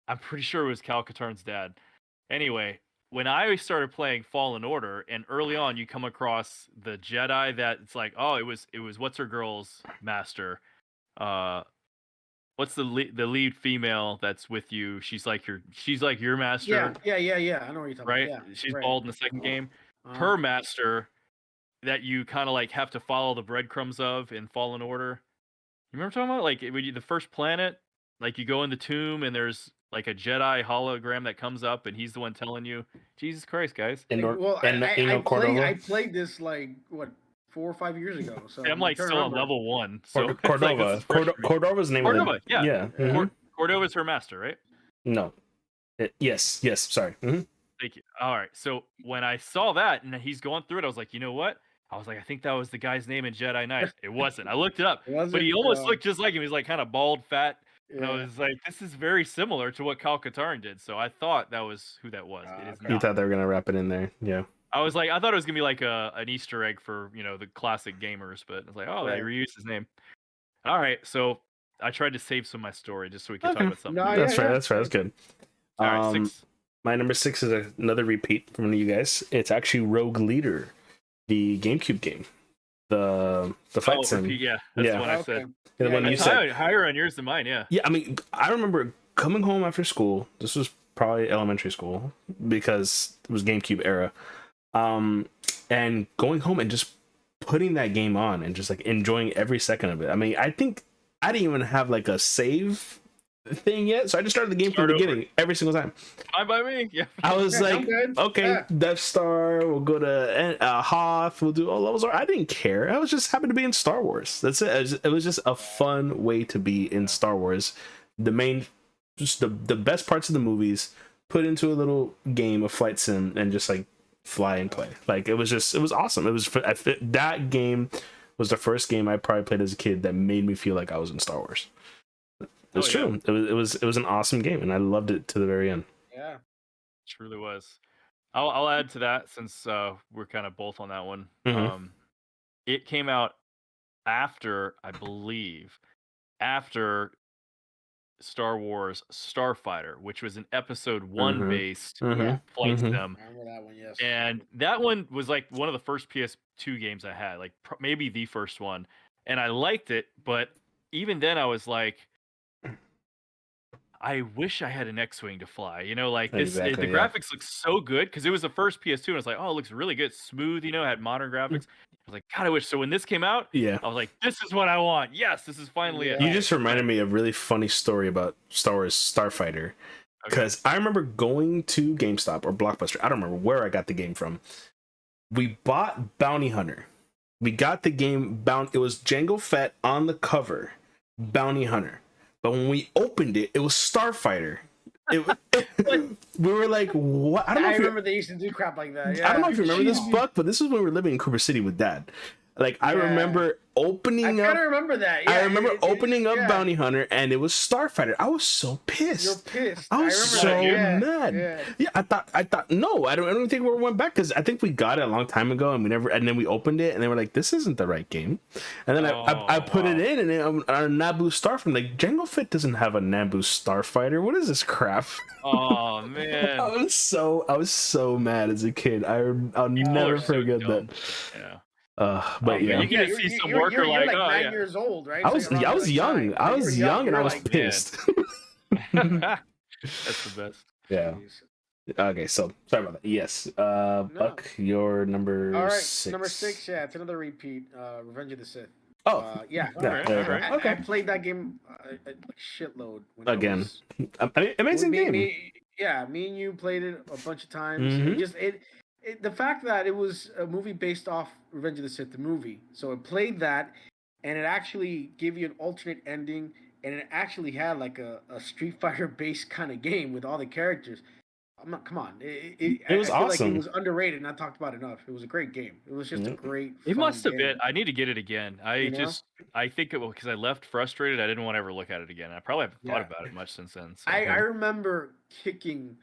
I'm pretty sure it was Cal Katarn's dad. Anyway, when I started playing Fallen Order, and early on you come across the Jedi that it's like, oh, it was what's her girl's master. Uh what's the lead female that's with you? She's like your master, Yeah. I know what you're talking right? about. Yeah, She's right. bald in the second game. Uh-huh. Her master that you kind of like have to follow the breadcrumbs of in Fallen Order. You remember talking about like when you, the first planet, like you go in the tomb and there's like a Jedi hologram that comes up and he's the one telling you, Jesus Christ, guys. Well, Eno Cordova. I played this like what 4 or 5 years ago. So I'm like trying to still on remember. level 1. So it's Cordova. like, this is fresh for me. Cordova's the name of Cordova, the. yeah. Yeah. Mhm. Cordova's her master, right? No. Yes. Sorry. Thank you. All right. So when I saw that and he's going through it, I was like, you know what? I was like, I think that was the guy's name in Jedi Knight. It wasn't. I looked it up, Was but it? he almost looked just like him. He's like kind of bald, fat. And I Yeah. was like, this is very similar to what Cal Katarn did. So I thought that was who that was. It is Okay. You not. thought they were gonna wrap it in there. Yeah. I was like, I thought it was gonna be like an Easter egg for the classic gamers, but I was like, oh, they Right. reused his name. All right, so I tried to save some of my story just so we could talk Okay. about something. No, new. That's fair. yeah. That's fair. That's good. All right, 6. My number 6 is another repeat from one of you guys. It's actually Rogue Leader, the GameCube game, the fight sim. Repeat, yeah, that's Yeah. the one I Okay. said. The one you That's said. higher on yours than mine, yeah. Yeah, I mean, I remember coming home after school. This was probably elementary school because it was GameCube era. And going home and just putting that game on and just like enjoying every second of it. I mean, I think I didn't even have like a save thing yet, so I just started the game from the beginning every single time. Fine by me. Yeah. I was like, good. okay, Yeah. Death Star, we'll go to Hoth, we'll do all levels. I didn't care. I was just happy to be in Star Wars. That's it. It was just a fun way to be in Star Wars. Just the best parts of the movies put into a little game of flight sim and just like fly and play. Like it was awesome. That game was the first game I probably played as a kid that made me feel like I was in Star Wars. It's true. It was an awesome game, and I loved it to the very end. Yeah. Truly was. I'll add to that since we're kind of both on that one. Mhm. It came out after, I believe, after Star Wars Starfighter, which was an episode 1 based Yeah. flight sim. I remember that one. Yes. And that one was like one of the first PS2 games I had, like maybe the first one. And I liked it, but even then I was like, I wish I had an X-wing to fly. You know, like this, Exactly, the yeah. graphics look so good because it was the first PS2, and I was like, oh, it looks really good, smooth. You know, had modern graphics. I was like, God, I wish. So when this came out, Yeah. I was like, this is what I want. Yes, this is finally it. You just reminded me of a really funny story about Star Wars Starfighter. Because I remember going to GameStop or Blockbuster. I don't remember where I got the game from. We bought Bounty Hunter. We got the game It was Jango Fett on the cover, Bounty Hunter. But when we opened it, it was Starfighter. We were like, what? I remember they used to do crap like that. Yeah. I don't know if you remember this, Buck, but this is when we were living in Cooper City with Dad. Like, I remember opening I up. kind of remember that. Yeah, I remember opening up Bounty Hunter, and it was Starfighter. I was so pissed. You're pissed. I was so mad. Yeah. I thought, no, I don't think we went back because I think we got it a long time ago, and then we opened it, and they were like, this isn't the right game. And then I put it in, and then on Naboo Starfighter, like, Jango Fett doesn't have a Naboo Starfighter. What is this crap? Oh man, I was so mad as a kid. I'll never forget that. Yeah. But yeah, you get to see some worker you're like, like oh 9 yeah. years old, right? I was young. I was young, and I was like, pissed. That's the best. Yeah. Okay, so sorry about that. Yes, Buck, your number All right, 6. number 6. Yeah, it's another repeat. Revenge of the Sith. Oh, yeah. All right. I played that game like shitload. When again. Amazing game. Me and you played it a bunch of times. Mhm. The fact that it was a movie based off Revenge of the Sith, the movie, so it played that, and it actually gave you an alternate ending, and it actually had like a Street Fighter based kind of game with all the characters. Come on, It was I feel awesome. like it was underrated, not talked about enough. It was a great game. It was just a great. It fun must have game. been. I need to get it again. I think it was because I left frustrated. I didn't want to ever look at it again. I probably haven't thought about it much since then. So. I remember kicking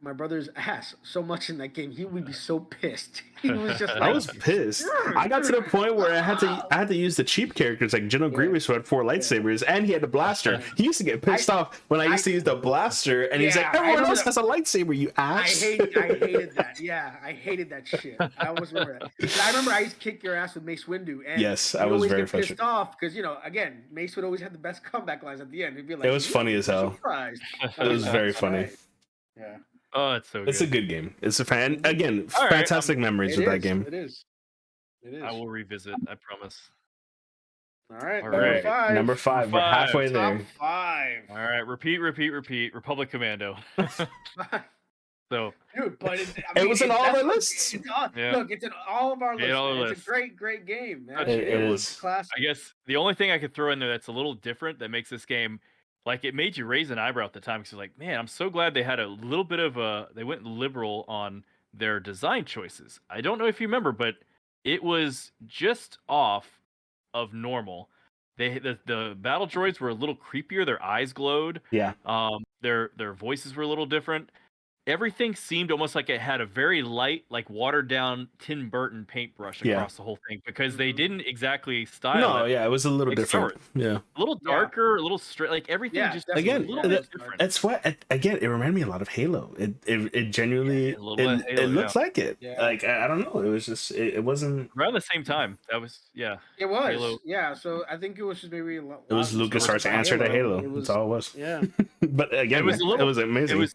my brother's ass so much in that game. He would be so pissed. He was just. I was pissed. I got to the point where I had to use the cheap characters like General Grievous, who had 4 lightsabers, and he had the blaster. He used to get pissed off when I used to use the blaster, and he's like, "Everyone else has a lightsaber, you ass." I hated that. Yeah, I hated that shit. I always remember that. But I remember I used to kick your ass with Mace Windu, and yes, I was very frustrated. Pissed off because again, Mace would always have the best comeback lines at the end. He'd be like, it was funny as hell. Surprised. It was very funny. Right. Yeah. Oh, it's so good. It's a good game. It's a fantastic memories with that game. It is. I will revisit. I promise. All right. All right. Number 5. We're halfway there. Top 5. All right. Repeat. Republic Commando. So, dude, but it was in all of our lists. Look, it's in all of our lists. It's a great game, man. It was classic. I guess the only thing I could throw in there that's a little different that makes this game, like, it made you raise an eyebrow at the time because you're like, man, I'm so glad they had a little bit of they went liberal on their design choices. I don't know if you remember, but it was just off of normal. The battle droids were a little creepier. Their eyes glowed. Yeah. Their voices were a little different. Everything seemed almost like it had a very light, like watered down Tim Burton paintbrush across the whole thing because they didn't exactly style it. No, it was a little like different. Yeah. A little darker, a little straight, like everything just again, a little bit different. That's what again, it reminded me a lot of Halo. It genuinely it looks like it. Yeah. Like I don't know, it was just it wasn't around the same time. That was It was. Halo. Yeah, so I think it was just maybe it was LucasArts' answer to Halo. That's all it was. Yeah. But again, it was amazing.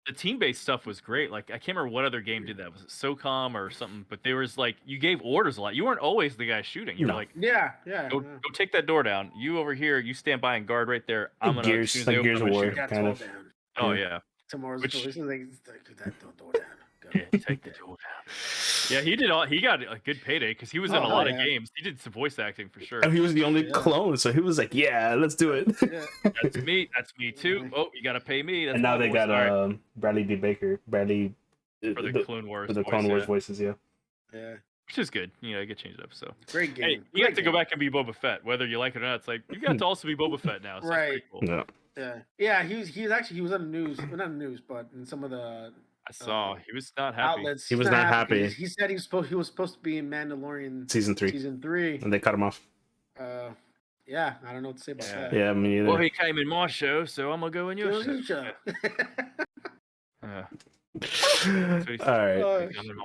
The team-based stuff was great. Like, I can't remember what other game did that. Was it SOCOM or something? But there was, like, you gave orders a lot. You weren't always the guy shooting. You were like, go take that door down. You over here, you stand by and guard right there. I'm going to shoot. Like Gears of War, kind of. Oh, yeah. Tomorrow's like, that door down. Yeah, take the door down. Yeah, he got a good payday because he was in a lot of games. He did some voice acting for sure. And he was the only clone, so he was like, "Yeah, let's do it." That's me. That's me too. Oh, you gotta pay me. That's and now they got Bradley D. Baker, for the Clone Wars, voices, yeah. Which is good. You get changed up. So great game. Hey, you have to go back and be Boba Fett, whether you like it or not. It's like you got to also be Boba Fett now. So right. Cool. Yeah. He was on the news. Well, not the news, but in some of the. I saw he was not happy. Outlets. He was not happy. He said he was supposed to be in Mandalorian season 3, and they cut him off. Yeah, I don't know what to say about that. Yeah, me either. Well, he came in my show, so I'm gonna go in your show. All right.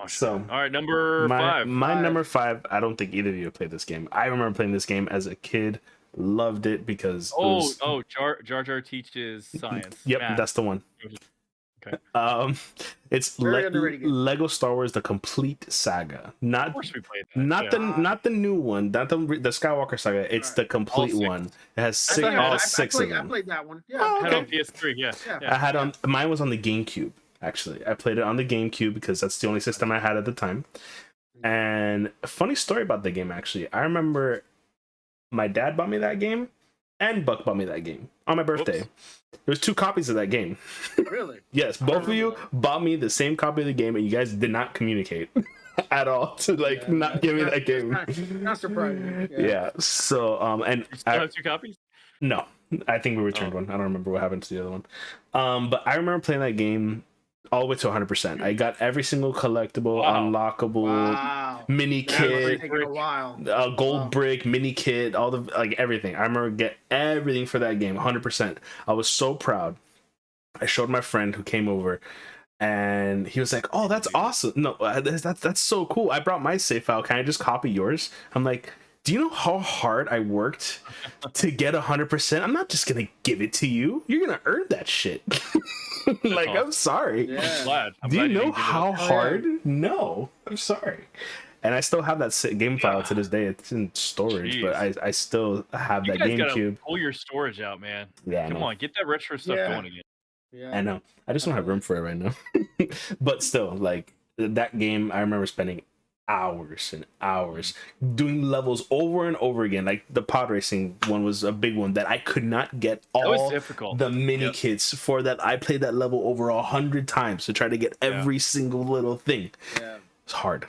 So, all right, number 5. My number 5. I don't think either of you played this game. I remember playing this game as a kid Loved it because it was, Jar Jar teaches science. yep, Math. that's the one. Okay. It's Very underrated game. Lego Star Wars: The Complete Saga, Of not course we played that. not the new one, not the Skywalker Saga. It's Alright. the complete All 6. one. It has I six, think all I 6 of played, I them. played that one. Yeah. Oh, Had on okay. PS3. Yeah. Yeah. I had on mine was on the GameCube. Actually, I played it on the GameCube because that's the only system I had at the time. And a funny story about the game, actually, I remember my dad bought me that game, and Buck bought me that game on my birthday. There was 2 copies of that game. Really? Yes, I both of remember you that. bought me the same copy of the game, and you guys did not communicate at all to like Yeah, not give me that that's game. not surprising. Yeah. Yeah. So and You still have 2 copies? no, I think we returned Oh. one. I don't remember what happened to the other one. But I remember playing that game all the way to 100%. I got every single collectible, Wow. unlockable, Wow. mini That must have kit, taken a while. gold Wow. brick, mini kit, all the like everything. I remember get everything for that game, 100%. I was so proud. I showed my friend who came over, and he was like, "Oh, that's awesome! No, that's so cool. I brought my save file. Can I just copy yours?" I'm like, "Do you know how hard I worked to get 100%? I'm not just gonna give it to you. You're gonna earn that shit." Like, I'm awesome. sorry. Yeah. I'm glad. Do you glad know didn't give it how up. hard? No, I'm sorry. And I still have that game file to this day. It's in storage, but I still have You that guys gotta GameCube. pull your storage out, man. Yeah, I Come know. on, get that retro stuff Yeah. going again. Yeah. I know. I just don't have room for it right now. But still, like that game, I remember spending hours and hours doing levels over and over again. Like the pod racing one was a big one that I could not get That was all difficult. the mini Yep. kits for that. I played that level over 100 times to try to get every single little thing. Yeah. It's hard.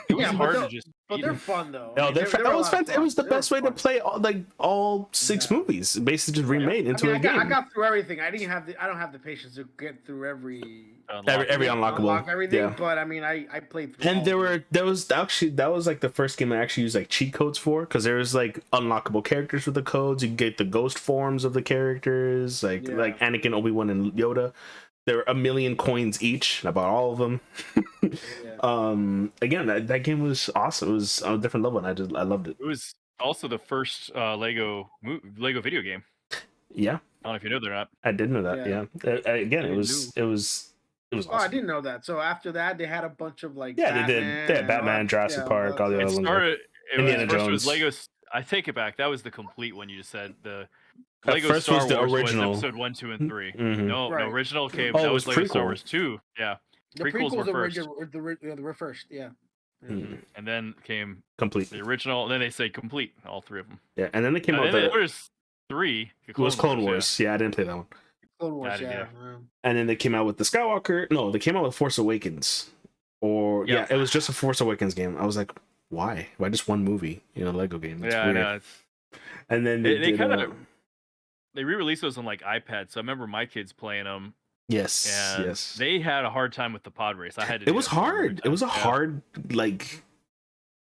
It was Yeah, but hard to they're- just. But beat they're them. fun though. No, They were that a was lot of fantastic. It fun. was the They best were way to fun. play all 6 Yeah. movies, basically just remade into I mean, a game. I got through everything. I don't have the patience to get through every Every unlockable. unlock everything. Yeah. But I mean, I played through. And all there of it. that was like the first game I actually used like cheat codes for, because there was like unlockable characters with the codes. You get the ghost forms of the characters, like Anakin, Obi-Wan, and Yoda. There were 1 million coins each, and I bought all of them. Yeah. Again, that game was awesome. It was on a different level, and I loved it. It was also the first Lego video game. Yeah, I don't know if you know that or not. I did know that. Yeah. Yeah, again, I it was awesome. Oh, I didn't know that. So after that, they had a bunch of like. Yeah, they did. They had Batman, Jurassic Park, all the It other ones. started. Indiana First it was Jones. Lego. I take it back. That was the complete one you just said. The At Lego first Star was the Wars original. was episode 1, 2, and 3. Mhm. No, Right. the original came. Oh, that it was was Lego Star prequel. Wars 2. Yeah, The prequels were first. were first. Yeah. Mm, and then came complete. the original. And then they say complete. All 3 of them. Yeah, and then they came out And with then the there was 3. The it was Clone Wars. Yeah, I didn't play that one. Clone Wars. Got it, Yeah. And then they came out with the Skywalker. No, they came out with Force Awakens. Or Yeah. it was just a Force Awakens game. I was like, why? Why just one movie in a Lego game? That's Yeah, I weird. know. And then They did, kinda- They re-released those on like iPad, so I remember my kids playing them. yes, And yes. they had a hard time with the pod race. I had to. It do was that for them every hard. It was a time. Yeah. hard like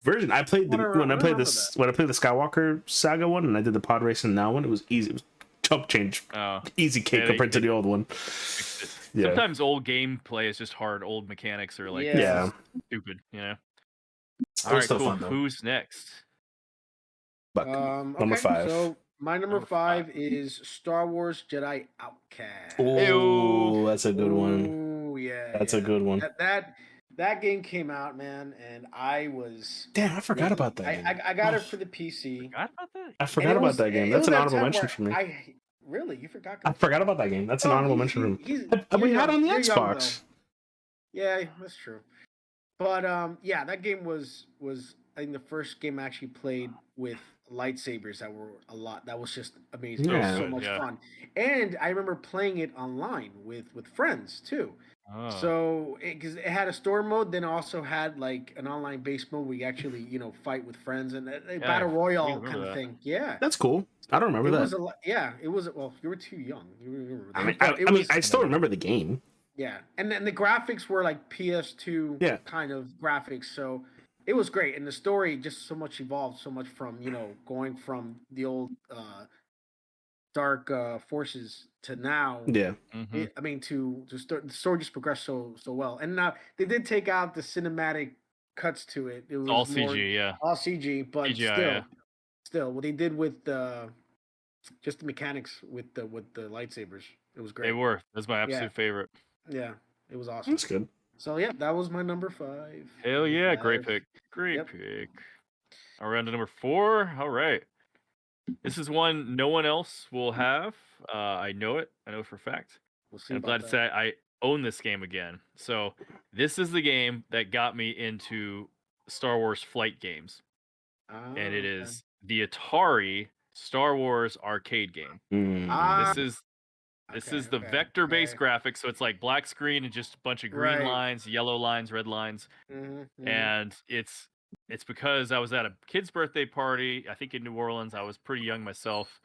version. I played the Whatever- when I played whatever this when I played the Skywalker saga one, and I did the pod race and that one. It was easy. It was chump change, Oh. easy cake Yeah, compared to the old one. Yeah. Sometimes old gameplay is just hard. Old mechanics are like Yeah. this Yeah. is stupid. You know. It All was right, still cool. fun, though. Who's next? But Okay, number 5. So my number Number 5. 5 is Star Wars Jedi Outcast. Oh, that's a good one. Oh yeah. That's a good one. That game came out, man, and I was. Damn, I forgot about that. game. I got it for the PC. Forgot about that. I And forgot it about was- that game. it That's was an at a honorable time mention where for me. Really, you forgot? I forgot about that game. That's an Oh, honorable mention for me. you're We had young- on the you're young, Xbox. though. Yeah, that's true. But yeah, that game was I think the first game I actually played with lightsabers that were a lot. That was just amazing. It Yeah. was so much Yeah. fun. And I remember playing it online with friends too. Oh. So because it had a story mode, then also had like an online based mode where you actually fight with friends and a battle royale remember kind of that. thing. Yeah. That's cool. I don't remember It that. was it was. Well, you were too young. You remember that. I mean, But it I mean, was- I still remember the game. yeah, and then the graphics were like PS2 Yeah. kind of graphics, so it was great. And the story just so much evolved, so much from going from the old dark forces to now. Yeah. Mhm. I mean, the story just progressed so well. And they did take out the cinematic cuts to it. It was all more- CG. Yeah. all CG, but CGI, still, yeah. still, what they did with just the mechanics with the lightsabers, it was great. They were. That's my absolute Yeah. favorite. Yeah, it was awesome. That's good. So yeah, that was my number 5. Hell Number yeah, great 5. pick. Great Yep. pick. All right, to number 4. All right. This is one no one else will have. I know it. I know for a fact. We'll see And I'm about glad to that. say I own this game again. So this is the game that got me into Star Wars flight games. Ah, And it okay. is the Atari Star Wars arcade game. Ah, This is the okay, vector-based okay. graphics, so it's like black screen and just a bunch of green Right. lines, yellow lines, red lines. Mm-hmm, And it's because I was at a kid's birthday party, I think in New Orleans. I was pretty young myself.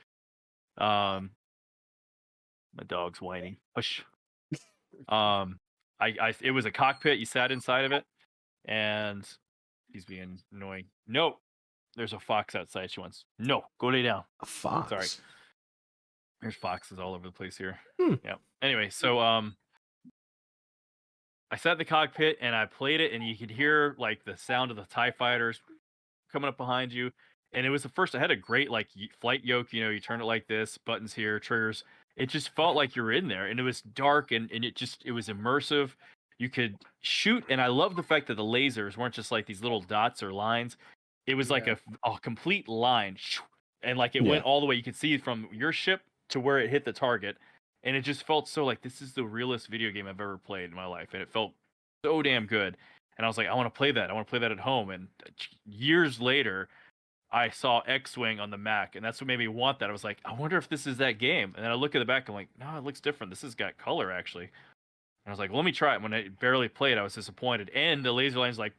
My dog's whining. Hush. It was a cockpit. You sat inside of it, and he's being annoying. No, there's a fox outside. She wants no. Go lay down. A fox. Sorry. There's foxes all over the place here. Hmm. Yeah. Anyway, so I sat in the cockpit and I played it, and you could hear like the sound of the TIE fighters coming up behind you. And it was the first. I had a great like flight yoke. You know, you turn it like this, buttons here, triggers. It just felt like you were in there, and it was dark, and it was immersive. You could shoot, and I love the fact that the lasers weren't just like these little dots or lines. It was like Yeah. a complete line, and like it Yeah. went all the way. You could see from your ship to where it hit the target, and it just felt so like this is the realest video game I've ever played in my life, and it felt so damn good. And I was like, I want to play that. I want to play that at home. And years later, I saw X-Wing on the Mac, and that's what made me want that. I was like, I wonder if this is that game. And then I look at the back, I'm like, no, it looks different. This has got color, actually. And I was like, well, let me try it. When I barely played, I was disappointed. And the laser line's like,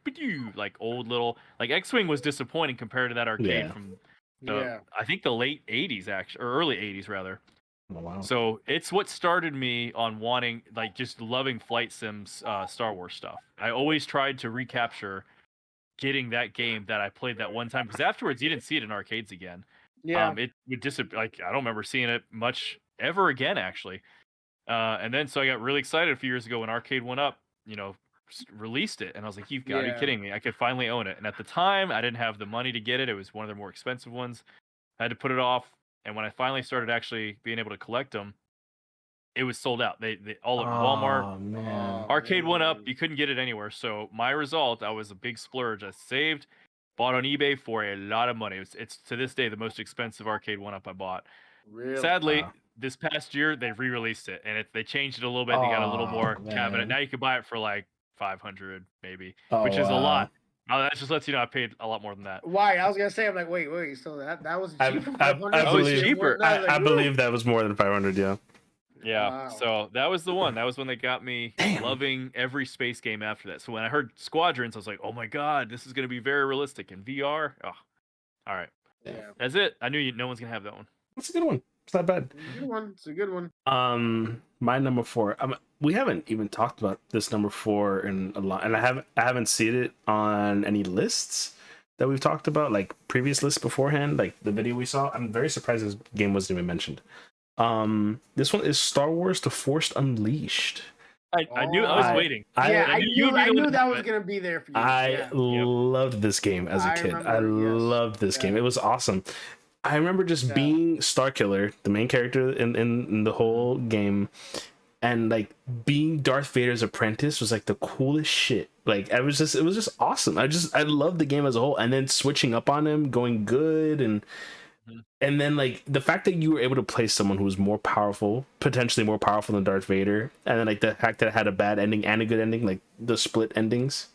like old little, like X-Wing was disappointing compared to that arcade Yeah. from Yeah. I think the late 80s, actually, or early 80s, rather. Oh, wow. So it's what started me on wanting, like, just loving flight sims, Star Wars stuff. I always tried to recapture getting that game that I played that one time, because afterwards you didn't see it in arcades again. Yeah. It would like I don't remember seeing it much ever again, actually. And then so I got really excited a few years ago when Arcade 1UP, you know, released it, and I was like, you've got to be Yeah. kidding me! I could finally own it. And at the time, I didn't have the money to get it. It was one of their more expensive ones. I had to put it off. And when I finally started actually being able to collect them, it was sold out. They all of Walmart, Oh, man. Arcade 1UP, man. you couldn't get it anywhere. So my result, I was a big splurge. I saved, bought on eBay for a lot of money. It's to this day the most expensive Arcade 1UP I bought. Really? Sadly, Wow. this past year they re-released it, and they changed it a little bit. They got a little more cabinet. man. Now you can buy it for like 500 maybe, Oh, which is a wow. lot. That just lets you know I paid a lot more than that. Why? I was gonna say, I'm like, wait. So that was I, cheap for I, 500. I Oh, it's believe, cheaper. I believe that was more than 500. Yeah. Yeah, Wow. so that was the one. That was when they got me Damn. loving every space game after that. So when I heard Squadrons, I was like, oh my god, this is going to be very realistic in VR. Oh, all right. Yeah. That's it. I knew no one's going to have that one. That's a good one. It's not bad. It's a good one. It's a good one. My number 4. We haven't even talked about this number 4 in a lot, and I haven't seen it on any lists that we've talked about, like previous lists beforehand, like the video we saw. I'm very surprised this game wasn't even mentioned. This one is Star Wars: The Force Unleashed. I knew. I was I- waiting. I you'd be the knew one that to was do it. gonna be there for you. I Yeah. loved this game as a I kid. I remember, yes. loved this Yeah. game. It was awesome. I remember just Yeah. being Starkiller, the main character in the whole game, and like being Darth Vader's apprentice was like the coolest shit. Like it was just awesome. I loved the game as a whole, and then switching up on him, going good, and then like the fact that you were able to play someone who was more powerful, potentially more powerful than Darth Vader, and then like the fact that it had a bad ending and a good ending, like the split endings.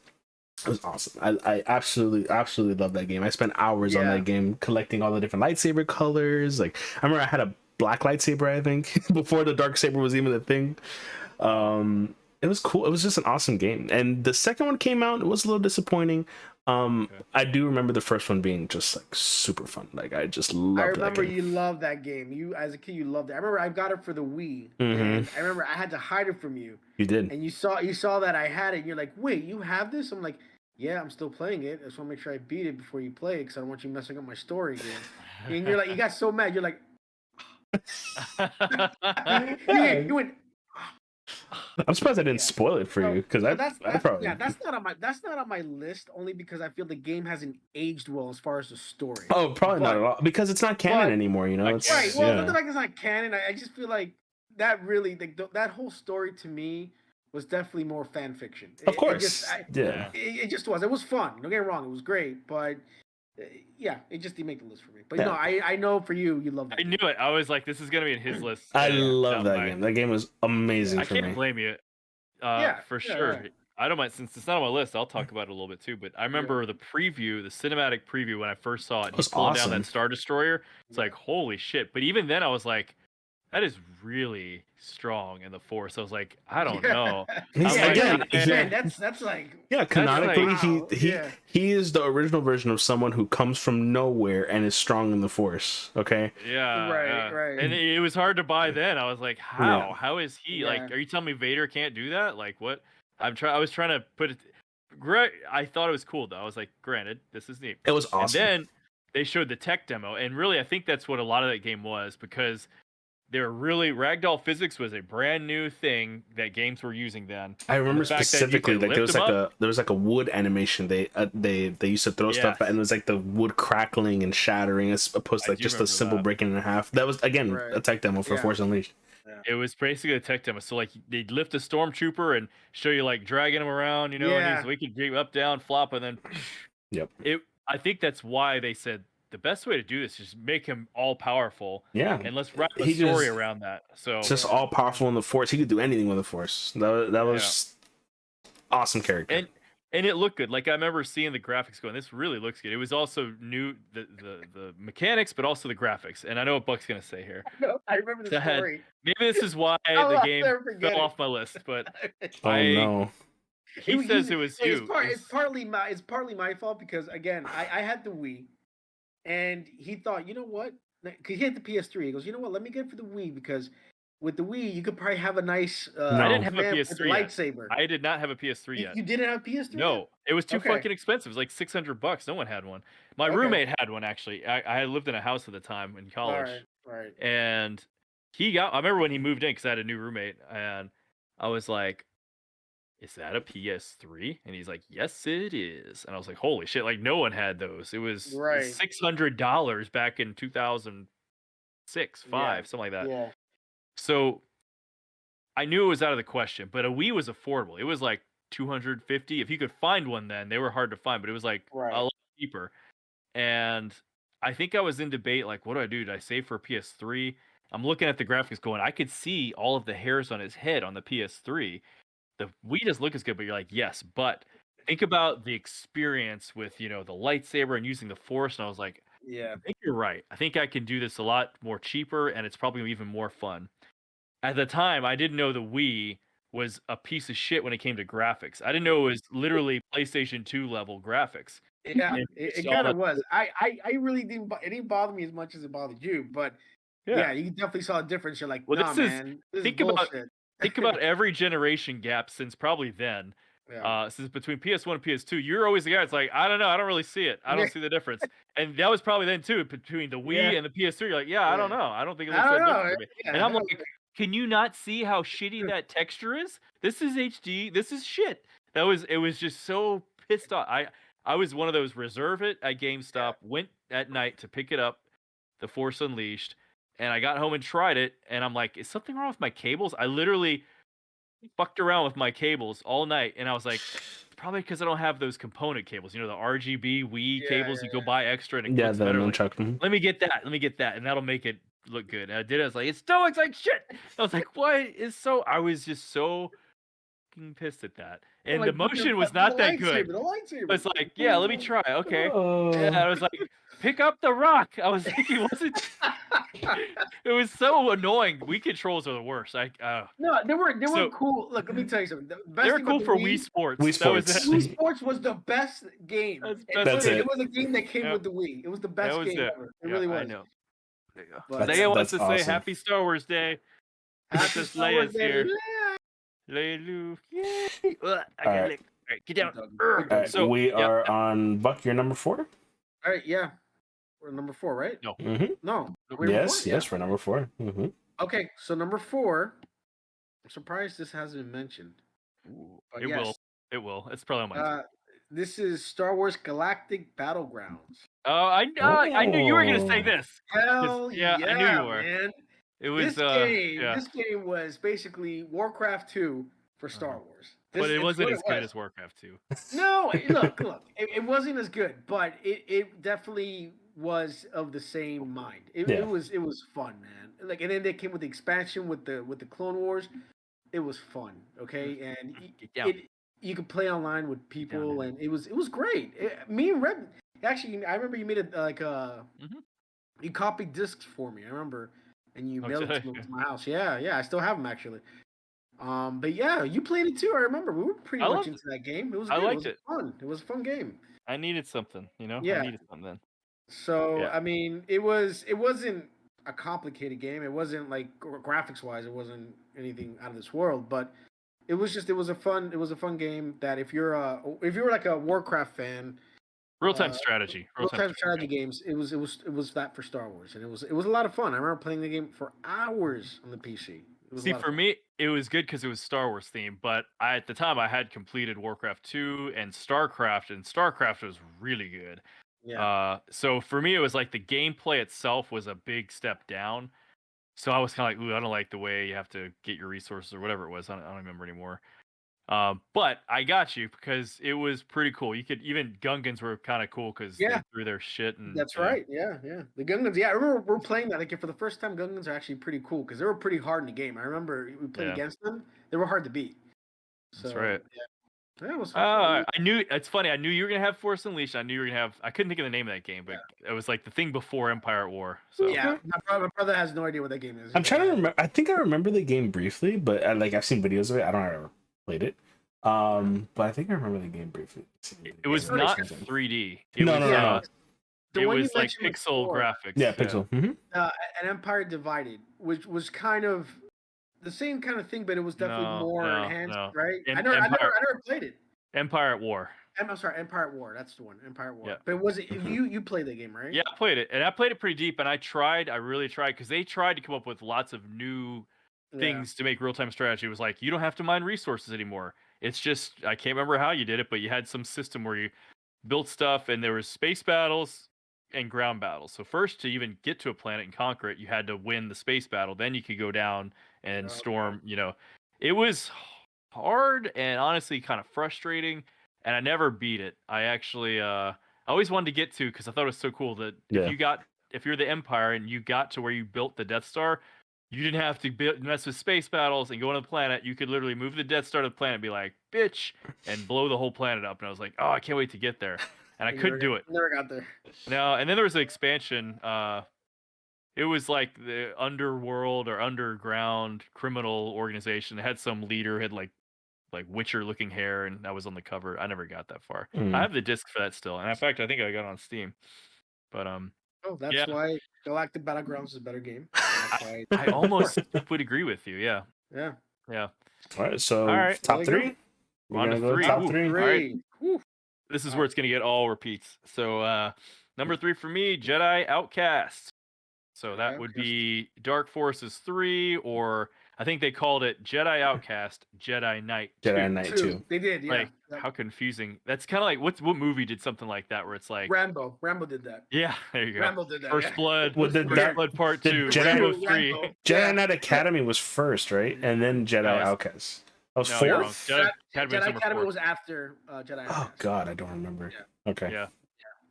It was awesome. I absolutely love that game. I spent hours on Yeah. that game collecting all the different lightsaber colors. Like I remember I had a black lightsaber, I think, before the dark saber was even a thing. It was cool. It was just an awesome game. And the second one came out, it was a little disappointing. I do remember the first one being just like super fun. Like I just loved I that remember game. you loved that game. You, as a kid, you loved it. I remember I got it for the Wii, Mhm. and I remember I had to hide it from you. You did. And you saw that I had it. And you're like, wait, you have this? I'm like, yeah, I'm still playing it. I just want to make sure I beat it before you play it, because I don't want you messing up my story again. And you're like, you got so mad. You're like, you went, I'm surprised I didn't Yeah. spoil it for you because I that's probably. yeah, that's not on my list only because I feel the game hasn't aged well as far as the story. Oh, probably not But at all because it's not canon but anymore. You know, Not it's canon. right, well, yeah. not the fact it's not canon. I just feel like that really that whole story to me was definitely more fan fiction. Of course, yeah. It just was. It was fun. Don't get me wrong. It was great, but yeah, it just didn't make the list for me. But Yeah. no, I know for you love that. I knew it. I was like, this is gonna be in his list. I and love not that mine. game. That game was amazing I for can't me. blame you. For Yeah, sure. yeah. I don't mind since it's not on my list. I'll talk about it a little bit too. But I remember the preview, the cinematic preview when I first saw it. It was He's pulling down awesome. that Star Destroyer. It's Yeah. like holy shit. But even then, I was like, that is really strong in the Force. I was like, I don't know. He's- I'm like, again, man, that's like Yeah, canonically, like- Wow, yeah. he is the original version of someone who comes from nowhere and is strong in the Force. Okay, yeah, Right, yeah. right. And it was hard to buy then. I was like, how? Yeah. How is he? Yeah. Like, are you telling me Vader can't do that? Like, what? I was trying to put it. Great. I thought it was cool though. I was like, granted, this is neat. it was awesome. And then they showed the tech demo, and really, I think that's what a lot of that game was because they're really ragdoll physics was a brand new thing that games were using then. I remember the fact that you specifically could like there lift was them like there was like a wood animation. They used to throw stuff Yes. and it was like the wood crackling and shattering as opposed to I like do just a remember simple that. breaking in half. That was again Right. a tech demo for Yeah. Force Unleashed. It was basically a tech demo. So like they'd lift a stormtrooper and show you like dragging him around, you know, and Yeah. he's we could do up, down, flop, and then Yep. I think that's why they said the best way to do this is make him all powerful Yeah, and let's wrap a He story just- around that. So it's just all powerful in the Force. He could do anything with the Force. That was awesome character. and it looked good. Like I remember seeing the graphics going, this really looks good. It was also new the mechanics, but also the graphics. And I know what Buck's gonna say here. I remember the Go ahead. story. Maybe this is why I'll the game never forget fell it. off my list, but Oh I- no. he says it was you. It's partly my fault because again, I had the Wii, and he thought, you know what? Because he had the PS3. He goes, you know what? Let me get it for the Wii because with the Wii you could probably have a nice. I didn't have a command with PS3 yet. lightsaber. I did not have a PS3 yet. You didn't have PS3? No, it was too Okay. fucking expensive. It was like $600. No one had one. My Okay. roommate had one actually. I had lived in a house at the time in college, Right. and I remember when he moved in because I had a new roommate, and I was like, "Is that a PS3?" And he's like, "Yes, it is." And I was like, "Holy shit!" Like no one had those. It was Right. $600 back in 2006, 5, something like that. Yeah. So I knew it was out of the question, but a Wii was affordable. It was like $250. If you could find one then, they were hard to find, but it was like Right. a lot cheaper. And I think I was in debate like, what do I do? Did I save for a PS3? I'm looking at the graphics going, I could see all of the hairs on his head on the PS3. The Wii doesn't look as good, but you're like, yes, but think about the experience with, the lightsaber and using the Force. And I was like, Yeah. I think you're right. I think I can do this a lot more cheaper, and it's probably even more fun. At the time, I didn't know the Wii was a piece of shit when it came to graphics. I didn't know it was literally PlayStation 2 level graphics. Yeah, And it saw kind that- of was. I really didn't. It didn't bother me as much as it bothered you, but yeah, you definitely saw a difference. You're like, Well, nah, this is- man, this think is about- bullshit. Think about every generation gap since probably then. Yeah. Since between PS1 and PS2, you're always the guy that's like, I don't know, I don't really see it. I don't Yeah. see the difference. And that was probably then too, between the Wii Yeah. and the PS3. You're like, I don't Yeah. know. I don't think it I looks that don't different know. to me. Yeah, And I'm no, like, can you not see how shitty that texture is? This is HD. This is shit. It was just so pissed off. I was one of those reserve it at GameStop, went at night to pick it up, The Force Unleashed, and I got home and tried it, and I'm like, is something wrong with my cables? I literally fucked around with my cables all night, and I was like, probably because I don't have those component cables, the RGB Wii Yeah, cables yeah, you go buy extra and it Yeah, looks the better. Like, nunchuck. Mhm. let me get that, and that'll make it look good. And I did it. I was like, it still looks like shit. I was like, what is so? I was just so fucking pissed at that, and like, the motion was not that good. The lightsaber. It's like, yeah, let me try. Okay. Oh. And I was like, pick up the rock. I was like, it wasn't. It was so annoying. Wii controls are the worst. No, they were So- cool. Look, let me tell you something. The best They were thing cool about for the Wii Sports. Wii That was Sports. it. Wii Sports was the best game. That's it. It was a game that came Yep. with the Wii. It was the best was game it. ever. It Yeah, really I was. know. There you go. But- Leia wants That's to say awesome. Happy Star Wars Day. Happy Princess Star Wars Leia's Day. here. Yeah. Leilu. Yay. I got Alright. licked. All right, get down. All All right, So, we yeah. are on Buck. You're number 4. All right, yeah. We're number 4, right? No. Mm-hmm. No. we're number Yes, 4? yes, we're number 4. Mm-hmm. Okay, so number 4 I'm surprised this hasn't been mentioned. Ooh, But it will. yes, It will. It's probably on my list. this is Star Wars Galactic Battlegrounds. Oh, I knew you were gonna say Oh. this. Hell Yeah, yeah, I knew you were. man! It was yeah. This game was basically Warcraft 2 for Star Wars. But it It's wasn't what as it good was. as Warcraft 2. No, look, it wasn't as good, but it definitely was of the same mind. It was fun, man. Like, and then they came with the expansion with the Clone Wars. It was fun, okay, and you could play online with people, and it was great. Me and Red, actually, I remember you made it like you copied discs for me. I remember, and you mailed it to my house. Yeah, I still have them actually. But yeah, you played it too. I remember we were pretty much into that game. It was good. I liked it. Fun. It was a fun game. I needed something, Yeah. I needed something. So I mean, it wasn't a complicated game. It wasn't like graphics wise, it wasn't anything out of this world. But it was a fun game that if you're like a Warcraft fan, real-time strategy games, it was that for Star Wars, and it was a lot of fun. I remember playing the game for hours on the PC. See, for me, it was good because it was Star Wars themed, but at the time I had completed Warcraft 2 and StarCraft was really good. Yeah. So for me, it was like the gameplay itself was a big step down. So I was kind of like, ooh, I don't like the way you have to get your resources or whatever it was. I don't remember anymore. But I got you because it was pretty cool. You could even Gungans were kind of cool because they threw their shit. And that's right. Yeah. The Gungans. Yeah, I remember we're playing that. Like for the first time, Gungans are actually pretty cool because they were pretty hard in the game. I remember we played against them. They were hard to beat. So, that's right. Yeah, it was I knew. It's funny. I knew you were gonna have Force Unleashed. I knew you were gonna have. I couldn't think of the name of that game, but it was like the thing before Empire at War. So yeah, my brother has no idea what that game is. I'm trying to remember. I think I remember the game briefly, but I've seen videos of it. I don't ever played it. But I think I remember the game briefly. It was not 3D. No. It was like pixel graphics. Yeah, pixel. Mm-hmm. An Empire Divided, which was kind of the same kind of thing, but it was definitely more enhanced, right? I never played it. Empire at War. I'm sorry, Empire at War. That's the one, Empire at War. Yeah. But was it you played the game, right? Yeah, I played it, and I played it pretty deep. And I really tried because they tried to come up with lots of new things to make real-time strategy. It was like you don't have to mine resources anymore. It's just I can't remember how you did it, but you had some system where you built stuff, and there was space battles and ground battles. So first, to even get to a planet and conquer it, you had to win the space battle. Then you could go down and storm. It was hard and honestly kind of frustrating, and I never beat it. I actually I always wanted to get to because I thought it was so cool that if you're the Empire and you got to where you built the Death Star, you didn't have to mess with space battles and go on the planet. You could literally move the Death Star to the planet and be like, bitch, and blow the whole planet up. And I was like, oh, I can't wait to get there. And I couldn't do it. Never got there. No, and then there was an expansion. It was like the underworld or underground criminal organization. It had some leader, had like Witcher-looking hair, and that was on the cover. I never got that far. I have the disc for that still, and in fact, I think I got it on Steam. But that's why Galactic Battlegrounds is a better game. I almost would agree with you. Yeah. All right, so top three. On to three. Top three. All right. This is where it's gonna get all repeats. So number 3 for me, Jedi Outcast. So that would be Dark Forces 3, or I think they called it Jedi Outcast, Jedi Knight 2. Jedi Knight 2. They did, yeah. Like, how confusing. That's kind of like, what movie did something like that, where it's like... Rambo. Rambo did that. Yeah, there you go. Rambo did that, First Blood, Well, First Blood Part 2, Rambo 3. Jedi Knight Academy was first, right? And then Jedi Outcast. That was fourth? Jedi Academy was after Jedi Outcast. Oh, God, I don't remember. Yeah. Okay. Yeah.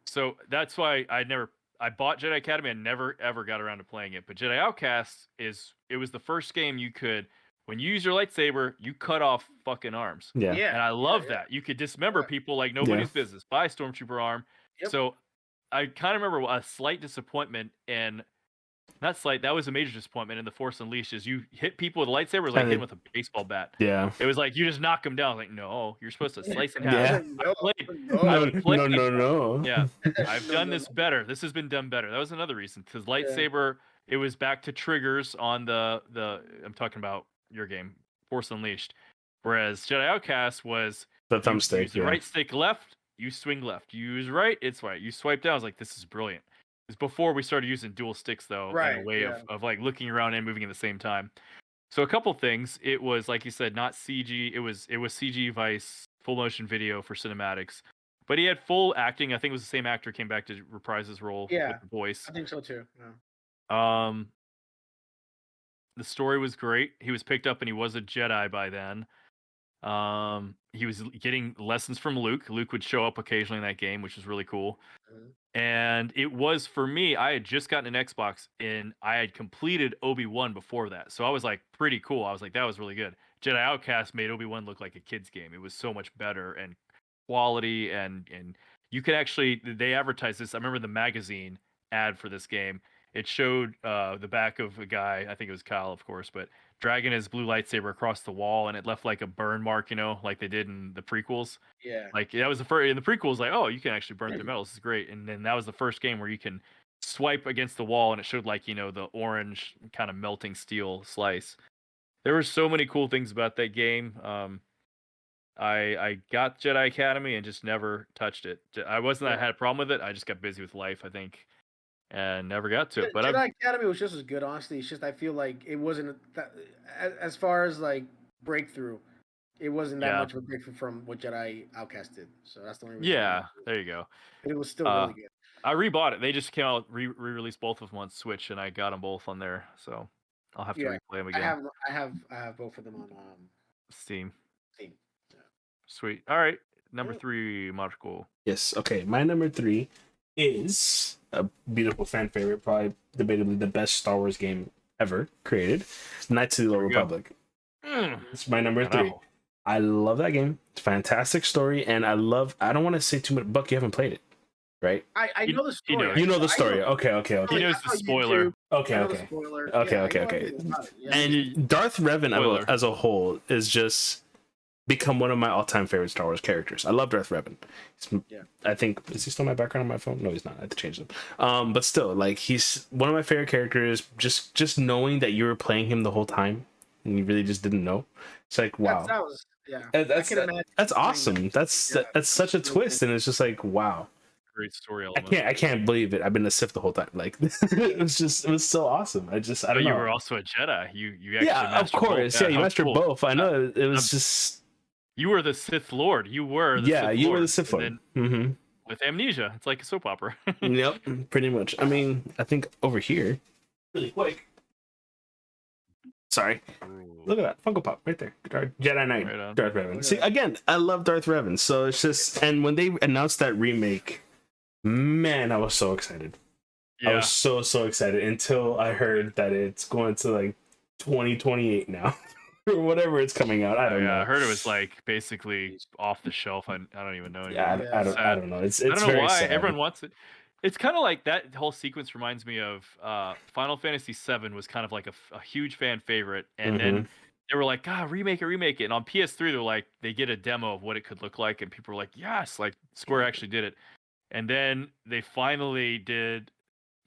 So that's why I bought Jedi Academy and never ever got around to playing it. But Jedi Outcast it was the first game you could, when you use your lightsaber, you cut off fucking arms. Yeah. And I love that. You could dismember people like nobody's business. Buy a stormtrooper arm. Yep. So I kind of remember a slight disappointment, and not slight, that was a major disappointment in the Force Unleashed, is you hit people with lightsabers like hitting with a baseball bat. Yeah. It was like you just knock them down. I was like, no, you're supposed to slice in half. Yeah. No. Yeah. I've done this better. This has been done better. That was another reason. Because lightsaber, it was back to triggers on the I'm talking about your game, Force Unleashed. Whereas Jedi Outcast was the thumbstick. The right stick left, you swing left. You use right, it's right. You swipe down. I was like, this is brilliant. It's before we started using dual sticks, though, in a way of like looking around and moving at the same time. So a couple things. It was like you said, not CG. It was CG Vice full motion video for cinematics, but he had full acting. I think it was the same actor came back to reprise his role Yeah, with the voice. I think so too. Yeah. Um, the story was great. He was picked up and he was a Jedi by then. He was getting lessons from Luke. Luke would show up occasionally in that game, which was really cool. Mhm. And it was for me, I had just gotten an Xbox and I had completed Obi-Wan before that. So I was like, pretty cool. I was like, that was really good. Jedi Outcast made Obi-Wan look like a kid's game. It was so much better and quality and you could actually they advertised this. I remember the magazine ad for this game. It showed the back of a guy, I think it was Kyle, of course, but dragging his blue lightsaber across the wall and it left like a burn mark, like they did in the prequels. Yeah. Like that was the first in the prequels, like, oh, you can actually burn through metal. This is great. And then that was the first game where you can swipe against the wall and it showed like, the orange kind of melting steel slice. There were so many cool things about that game. I got Jedi Academy and just never touched it. I had a problem with it. I just got busy with life, I think, and never got to it. But Jedi Academy was just as good, honestly. It's just I feel like it wasn't that, as far as like breakthrough. It wasn't that much of a breakthrough from what Jedi Outcast did. So that's the only reason. Yeah, there you go. But it was still really good. I rebought it. They just came out re-released both of them on Switch, and I got them both on there. So I'll have to replay them again. I have both of them on Steam. Yeah. Sweet. All right, number 3, Marco. Yes. Okay. My number 3 is a beautiful fan favorite, probably debatably the best Star Wars game ever created, Knights of the Old Republic. It's my number 3. I love that game. It's a fantastic story, and I don't want to say too much. Buck, you haven't played it, right? I know the story. You know the story. Okay. He knows the spoiler. Okay. And Darth Revan as a whole is just become one of my all-time favorite Star Wars characters. I love Darth Revan. I think, is he still in my background on my phone? No, he's not. I have to change them. But still, like, he's one of my favorite characters. Just knowing that you were playing him the whole time and you really just didn't know. It's like, wow. That's awesome. That's such a twist, and it's just like, wow. Great story element. I can't believe it. I've been a Sith the whole time. Like, it was so awesome. I don't know. You were also a Jedi. You actually mastered of course. Both. You mastered both. I know. It was just. You were the Sith Lord. You were the Sith Lord. You were the Sith Lord. With amnesia, it's like a soap opera. Yep, pretty much. I mean, I think over here, really quick. Sorry. Ooh. Look at that Funko Pop right there. Jedi Knight, right Darth Revan. See, again, I love Darth Revan. So it's just, and when they announced that remake, man, I was so excited. Yeah. I was so excited until I heard that it's going to like 2028 now. Or whatever it's coming out. I don't know. I heard it was like basically off the shelf. I don't even know anymore. I don't know. It's I don't know very why sad. Everyone wants it. It's kind of like that whole sequence reminds me of Final Fantasy VII was kind of like a huge fan favorite, and then they were like, "God, remake it." And on PS3, they're like, they get a demo of what it could look like, and people were like, "Yes!" Like Square actually did it, and then they finally did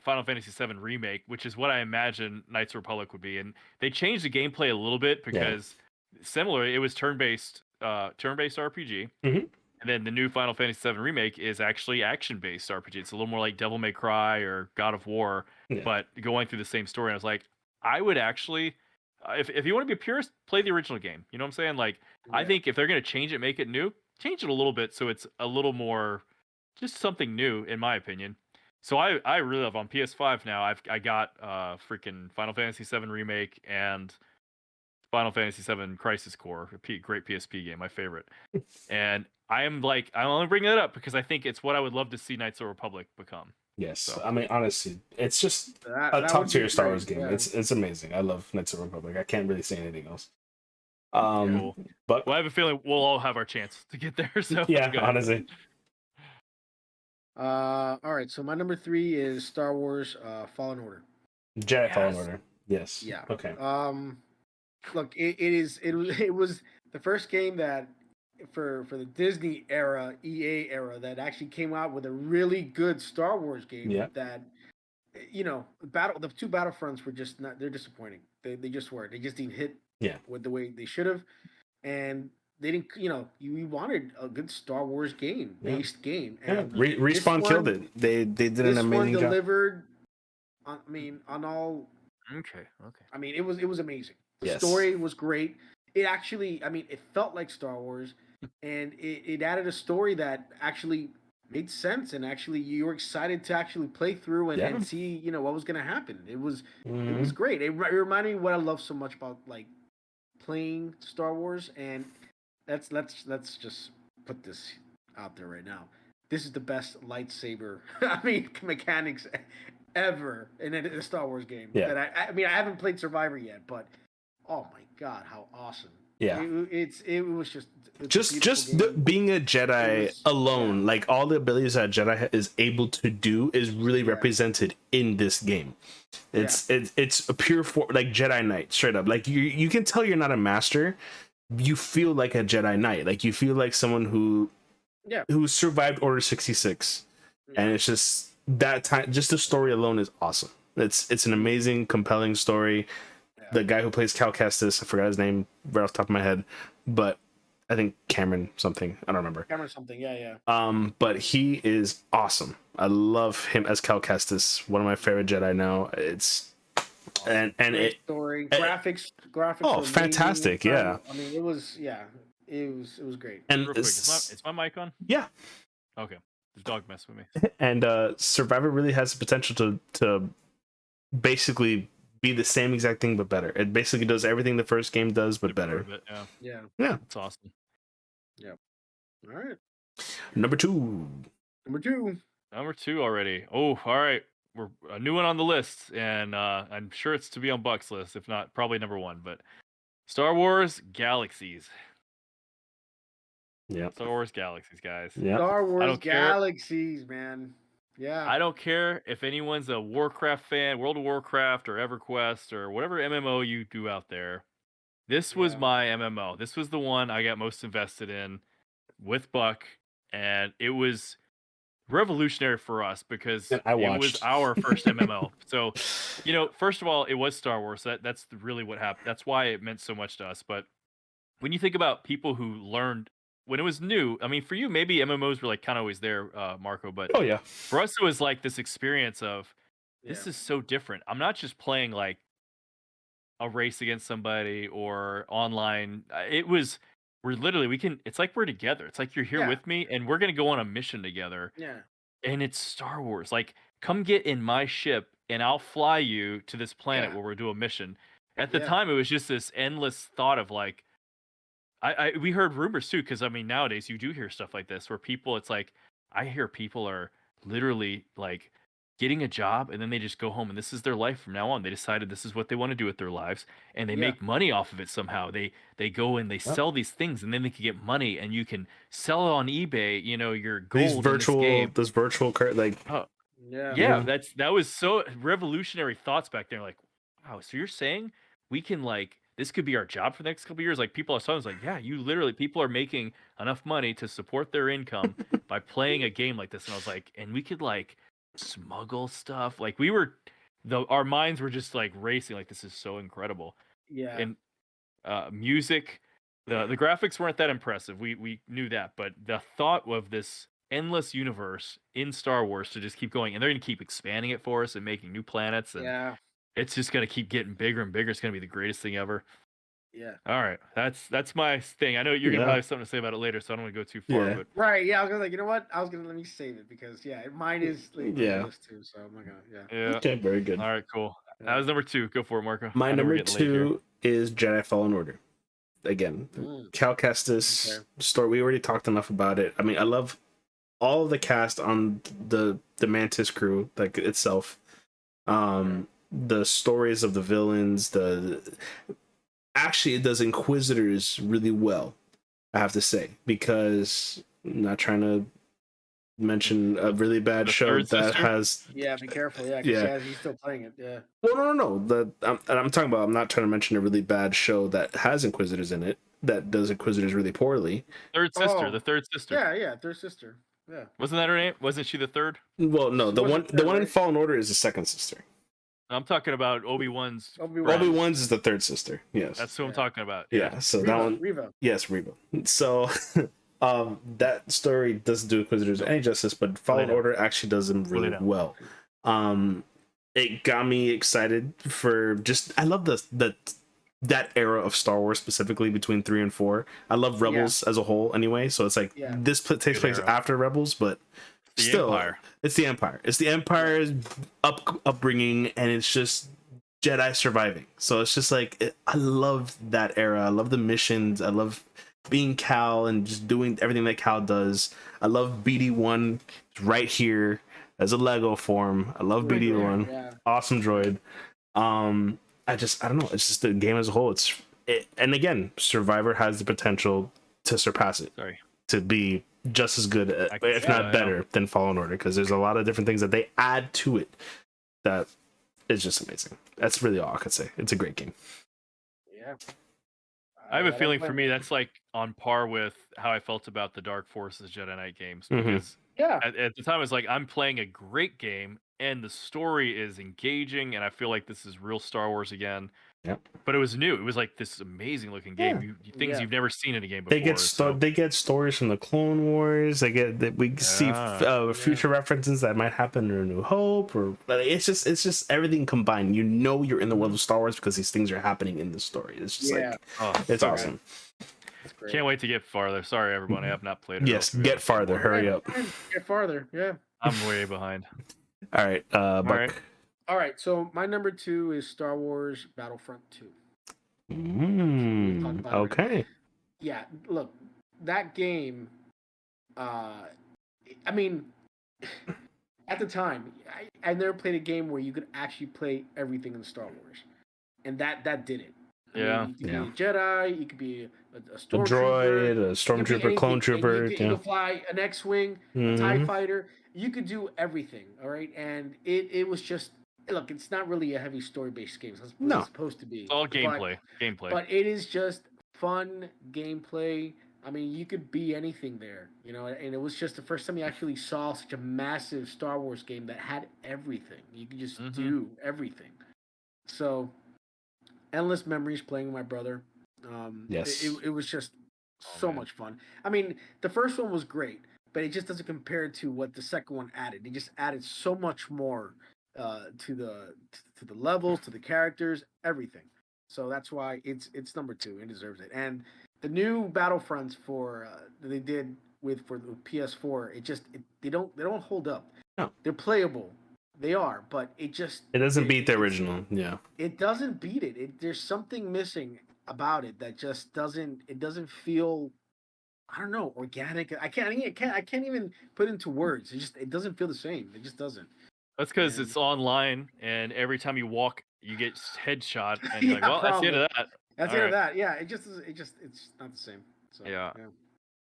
Final Fantasy VII Remake, which is what I imagine Knights of the Republic would be. And they changed the gameplay a little bit because similarly, it was turn-based RPG. And then the new Final Fantasy VII Remake is actually action-based RPG. It's a little more like Devil May Cry or God of War, but going through the same story. And I was like, I would actually, if you want to be a purist, play the original game. You know what I'm saying? Like, I think if they're going to change it, make it new, change it a little bit so it's a little more, just something new, in my opinion. So I really love on PS5 now. I got freaking Final Fantasy VII Remake and Final Fantasy VII Crisis Core, a great PSP game, my favorite. And I'm only bringing that up because I think it's what I would love to see Knights of the Republic become. Yes, so. I mean, honestly, it's just a top tier Star Wars game. Yeah. It's amazing. I love Knights of the Republic. I can't really say anything else. Cool. But I have a feeling we'll all have our chance to get there. So yeah, honestly. All right, so my number 3 is Star Wars Fallen Order. Jedi Fallen Order. Yes. Yeah. Okay. Look, it was the first game that for the Disney era, EA era, that actually came out with a really good Star Wars game. Yeah. That the two Battlefronts were just not. They're disappointing. They just were. They just didn't hit. With the way they should have, and they didn't. We wanted a good Star Wars based game. And Respawn killed it. They did an amazing job. Delivered. On all. Okay. I mean, it was amazing. The Yes. story was great. It actually, I mean, it felt like Star Wars, and it added a story that actually made sense, and actually you were excited to actually play through and, Yeah. and see, what was going to happen. It was Mhm. great. It reminded me what I love so much about like playing Star Wars, and let's just put this out there right now. This is the best lightsaber, I mean, mechanics ever in a Star Wars game. Yeah. That I mean, I haven't played Survivor yet, but oh my god, how awesome! Yeah. It was just it's a Just beautiful game. being a It Jedi was- alone, yeah. like all the abilities that a Jedi is able to do, is really Yeah. represented in this game. It's a pure like Jedi Knight, straight up. Like you can tell you're not a master. You feel like a Jedi Knight. Like you feel like someone who Yeah. survived Order 66, and it's just that time. Just the story alone is awesome. It's an amazing, compelling story. Yeah. The guy who plays Cal Kestis, I forgot his name right off the top of my head, but I think Cameron something. I don't remember. Camera something, yeah. But he is awesome. I love him as Cal Kestis. One of my favorite Jedi now. It's and Great it story, and- graphics. Oh, were amazing. fantastic, yeah. I mean, it was it was great. and Real quick, is my mic on? yeah. Okay. The dog messed with me. And Survivor really has the potential to basically be the same exact thing but better. It basically does everything the first game does but better. But, yeah, Yeah. it's awesome. All right. Number 2. Number 2. Number 2 already. Oh, all right. We're a new one on the list, and I'm sure it's to be on Buck's list, if not probably number 1. But Star Wars Galaxies. Yeah. Star Wars Galaxies, guys. Yeah. Star Wars don't care. Galaxies, man. Yeah. I don't care if anyone's a Warcraft fan, World of Warcraft or EverQuest or whatever MMO you do out there. This was Yeah. my MMO. This was the one I got most invested in with Buck, and it was revolutionary for us because And I it was watched. our first MMO. So, first of all, it was Star Wars. That's really what happened. That's why it meant so much to us. But when you think about people who learned when it was new, I mean, for you, maybe MMOs were like kind of always there, Marco, but Oh yeah. for us, it was like this experience of Yeah. this is so different. I'm not just playing like a race against somebody or online. It's like we're together. It's like you're here Yeah. with me and we're going to go on a mission together. Yeah. And it's Star Wars. Like, come get in my ship and I'll fly you to this planet Yeah. where we're doing a mission. At the Yeah. time, it was just this endless thought of like, we heard rumors too, because I mean, nowadays you do hear stuff like this where people, it's like, I hear people are literally like getting a job and then they just go home and this is their life from now on. They decided this is what they want to do with their lives and they Yeah. make money off of it somehow. They go and they sell these things and then they can get money and you can sell it on eBay, your gold These in virtual this game. like Yeah. Yeah, Yeah. that was so revolutionary thoughts back there. Like, wow, so you're saying we can like this could be our job for the next couple of years? Like people I saw, I was like, yeah, people are making enough money to support their income by playing a game like this. And I was like, and we could like smuggle stuff. Like our minds were just like racing. Like this is so incredible. Yeah. And music, the graphics weren't that impressive. We knew that, but the thought of this endless universe in Star Wars to just keep going, and they're gonna keep expanding it for us and making new planets, and Yeah. it's just gonna keep getting bigger and bigger. It's gonna be the greatest thing ever. Yeah. All right, that's my thing. I know you're gonna Yeah. probably have something to say about it later, so I don't want to go too far. Yeah. But Right. Yeah. I was gonna like, you know what? I was gonna let me save it because mine is like, on the Yeah. list too. So I'm not gonna. Yeah. yeah, Okay, very good. all right, cool. That was number 2. Go for it, Marco. My I know we're number getting late here. 2 is Jedi Fallen Order. Again, Mm. Cal Kestis Okay. story. We already talked enough about it. I mean, I love all of the cast on the Mantis crew, like itself. The stories of the villains. Actually, it does Inquisitors really well, I have to say, because I'm not trying to mention a really bad The show Third that Sister? has. Yeah. Be careful. Yeah. 'Cause Yeah. he's still playing it. Yeah. Well, no. I'm talking about. I'm not trying to mention a really bad show that has Inquisitors in it that does Inquisitors really poorly. Third sister, Oh. the third sister. Yeah. Yeah. Third sister. Yeah. Wasn't that her name? Wasn't she the third? Well, no, She the wasn't one there, in right? Fallen Order is the second sister. I'm talking about Obi-Wan's. Obi-Wan. Obi-Wan's is the third sister. Yes. That's who I'm Yeah. talking about. yeah. So that one. Reva. Yes, Reba. So, that story doesn't do Inquisitors any justice, but Fallen Really Order actually does them really Really don't. well. It got me excited for just. I love the that era of Star Wars, specifically between 3 and 4. I love Rebels as a whole anyway, so it's like this takes Good place era. after Rebels, but The still, Empire. it's the Empire. It's the Empire's upbringing, and it's just Jedi surviving. So it's just like I love that era. I love the missions. I love being Cal and just doing everything that Cal does. I love BD1 right here as a Lego form. I love Right BD1. there, yeah. Awesome droid. I don't know. It's just the game as a whole. And again, Survivor has the potential to surpass it. Sorry. To be just as good, if not better, than Fallen Order, because there's a lot of different things that they add to it that is just amazing. That's really all I could say. It's a great game. Yeah. I have a feeling for me that's like on par with how I felt about the Dark Forces Jedi Knight games, because at the time I was like, I'm playing a great game and the story is engaging and I feel like this is real Star Wars again. Yep. But it was new. It was like this amazing looking game. Things you've never seen in a game before. They get stories from the Clone Wars. We see future references that might happen in A New Hope, or it's just everything combined. You know you're in the world of Star Wars because these things are happening in the story. It's just it's awesome. Can't wait to get farther. Sorry, everyone. I have not played it. Yes, get farther. Hurry up. Get farther. Yeah. I'm way behind. All right, Buck. All right, so my number 2 is Star Wars Battlefront 2. Okay. Yeah, look, that game. I mean, at the time, I never played a game where you could actually play everything in Star Wars, and that did it. I mean, you could be a Jedi, you could be a droid, a stormtrooper, clone trooper. You could fly an X-wing, a TIE fighter. You could do everything, all right? And it was just, look, it's not really a heavy story-based game. It's supposed to be. It's all gameplay. But it is just fun gameplay. I mean, you could be anything there, you know? And it was just the first time you actually saw such a massive Star Wars game that had everything. You could just do everything. So, endless memories playing with my brother. Yes. It was just so much fun. I mean, the first one was great, but it just doesn't compare to what the second one added. It just added so much more to the levels, to the characters, everything. So that's why it's number 2. It deserves it. And the new Battlefronts that they did for the PS4, they don't hold up. No. They're playable. They are, but it doesn't beat the original. Yeah. It doesn't beat it. There's something missing about it that just doesn't feel, I don't know, organic. I can't even put into words. It doesn't feel the same. It just doesn't. That's because it's online, and every time you walk, you get headshot, and you're like, well, that's the end of that. That's the end of that. Yeah, it's not the same. So, yeah.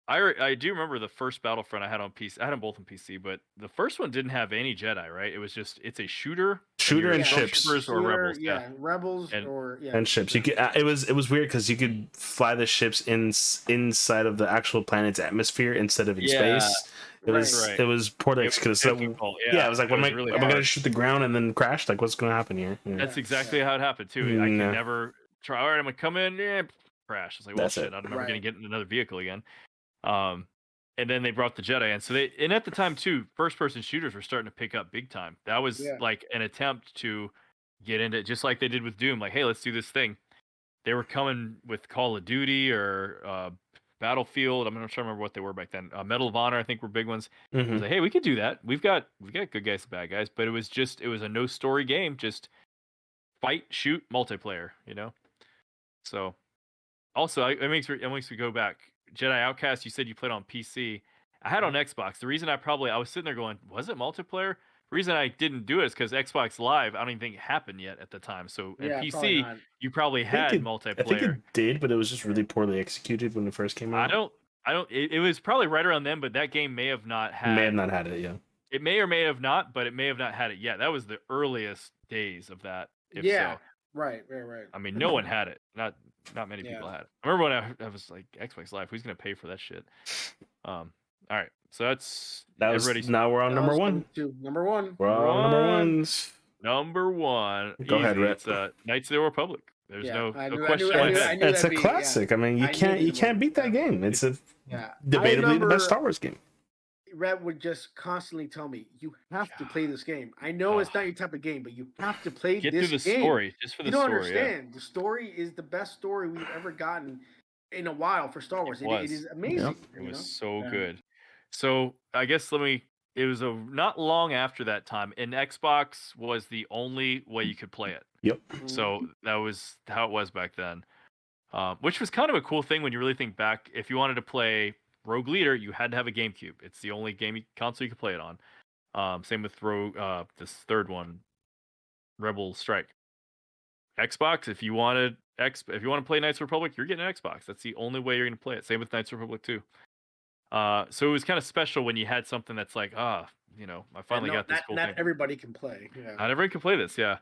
I do remember the first Battlefront I had on PC. I had them both on PC, but the first one didn't have any Jedi, right? It was just it's a shooter and ships, or rebels. Rebels and ships. You could. It was weird because you could fly the ships inside of the actual planet's atmosphere instead of in space. It was poorly executed. It was like, am I going to shoot the ground and then crash? Like, what's going to happen here? Yeah. That's exactly how it happened too. I can never try. All right, I'm gonna come in. Crash. It's like, well, shit. I'm never gonna get in another vehicle again. And then they brought the Jedi in. So and at the time too, first-person shooters were starting to pick up big time. That was like an attempt to get into it, just like they did with Doom. Like, hey, let's do this thing. They were coming with Call of Duty or Battlefield. I'm not trying to remember what they were back then. Medal of Honor, I think, were big ones. It was like, hey, we could do that. We've got good guys and bad guys, but it was a no story game, just fight, shoot, multiplayer. You know. So, also, it makes me go back. Jedi Outcast, you said you played on PC. I had on Xbox. The reason I was sitting there going, was it multiplayer? The reason I didn't do it is because Xbox Live, I don't even think it happened yet at the time. So at PC, you probably had multiplayer. I think it did, but it was just really poorly executed when it first came out. It was probably right around then, but that game may have not had it, yeah. It may or may have not, but it may have not had it yet. That was the earliest days of that. So. Right. I mean, no one had it. Not many people had it. I remember when I was like, Xbox Live, who's gonna pay for that shit? All right, so now we're on number 1. Number 1. We're on number ones. Number 1. Go ahead, Rhett. It's Knights of the Old Republic. There's no question. It's a classic. I mean, you can't beat that game. It's debatably the best Star Wars game. Red would just constantly tell me, "You have to play this game. I know it's not your type of game, but you have to play Get through this the game. story, just for You the don't story. Yeah, understand. The story is the best story we've ever gotten in a while for Star Wars. It was. is amazing. It You was know? so Yeah. good. So I guess it was not long after that time, and Xbox was the only way you could play it. Yep. So that was how it was back then, which was kind of a cool thing when you really think back. If you wanted to play Rogue Leader, you had to have a GameCube. It's the only console you could play it on. Same with this third one, Rebel Strike. Xbox, if you want to play Knights of the Republic, you're getting an Xbox. That's the only way you're going to play it. Same with Knights of the Republic 2. So it was kind of special when you had something that's like, I finally got this cool not thing. everybody can play. Yeah. Not everyone can play this, yeah.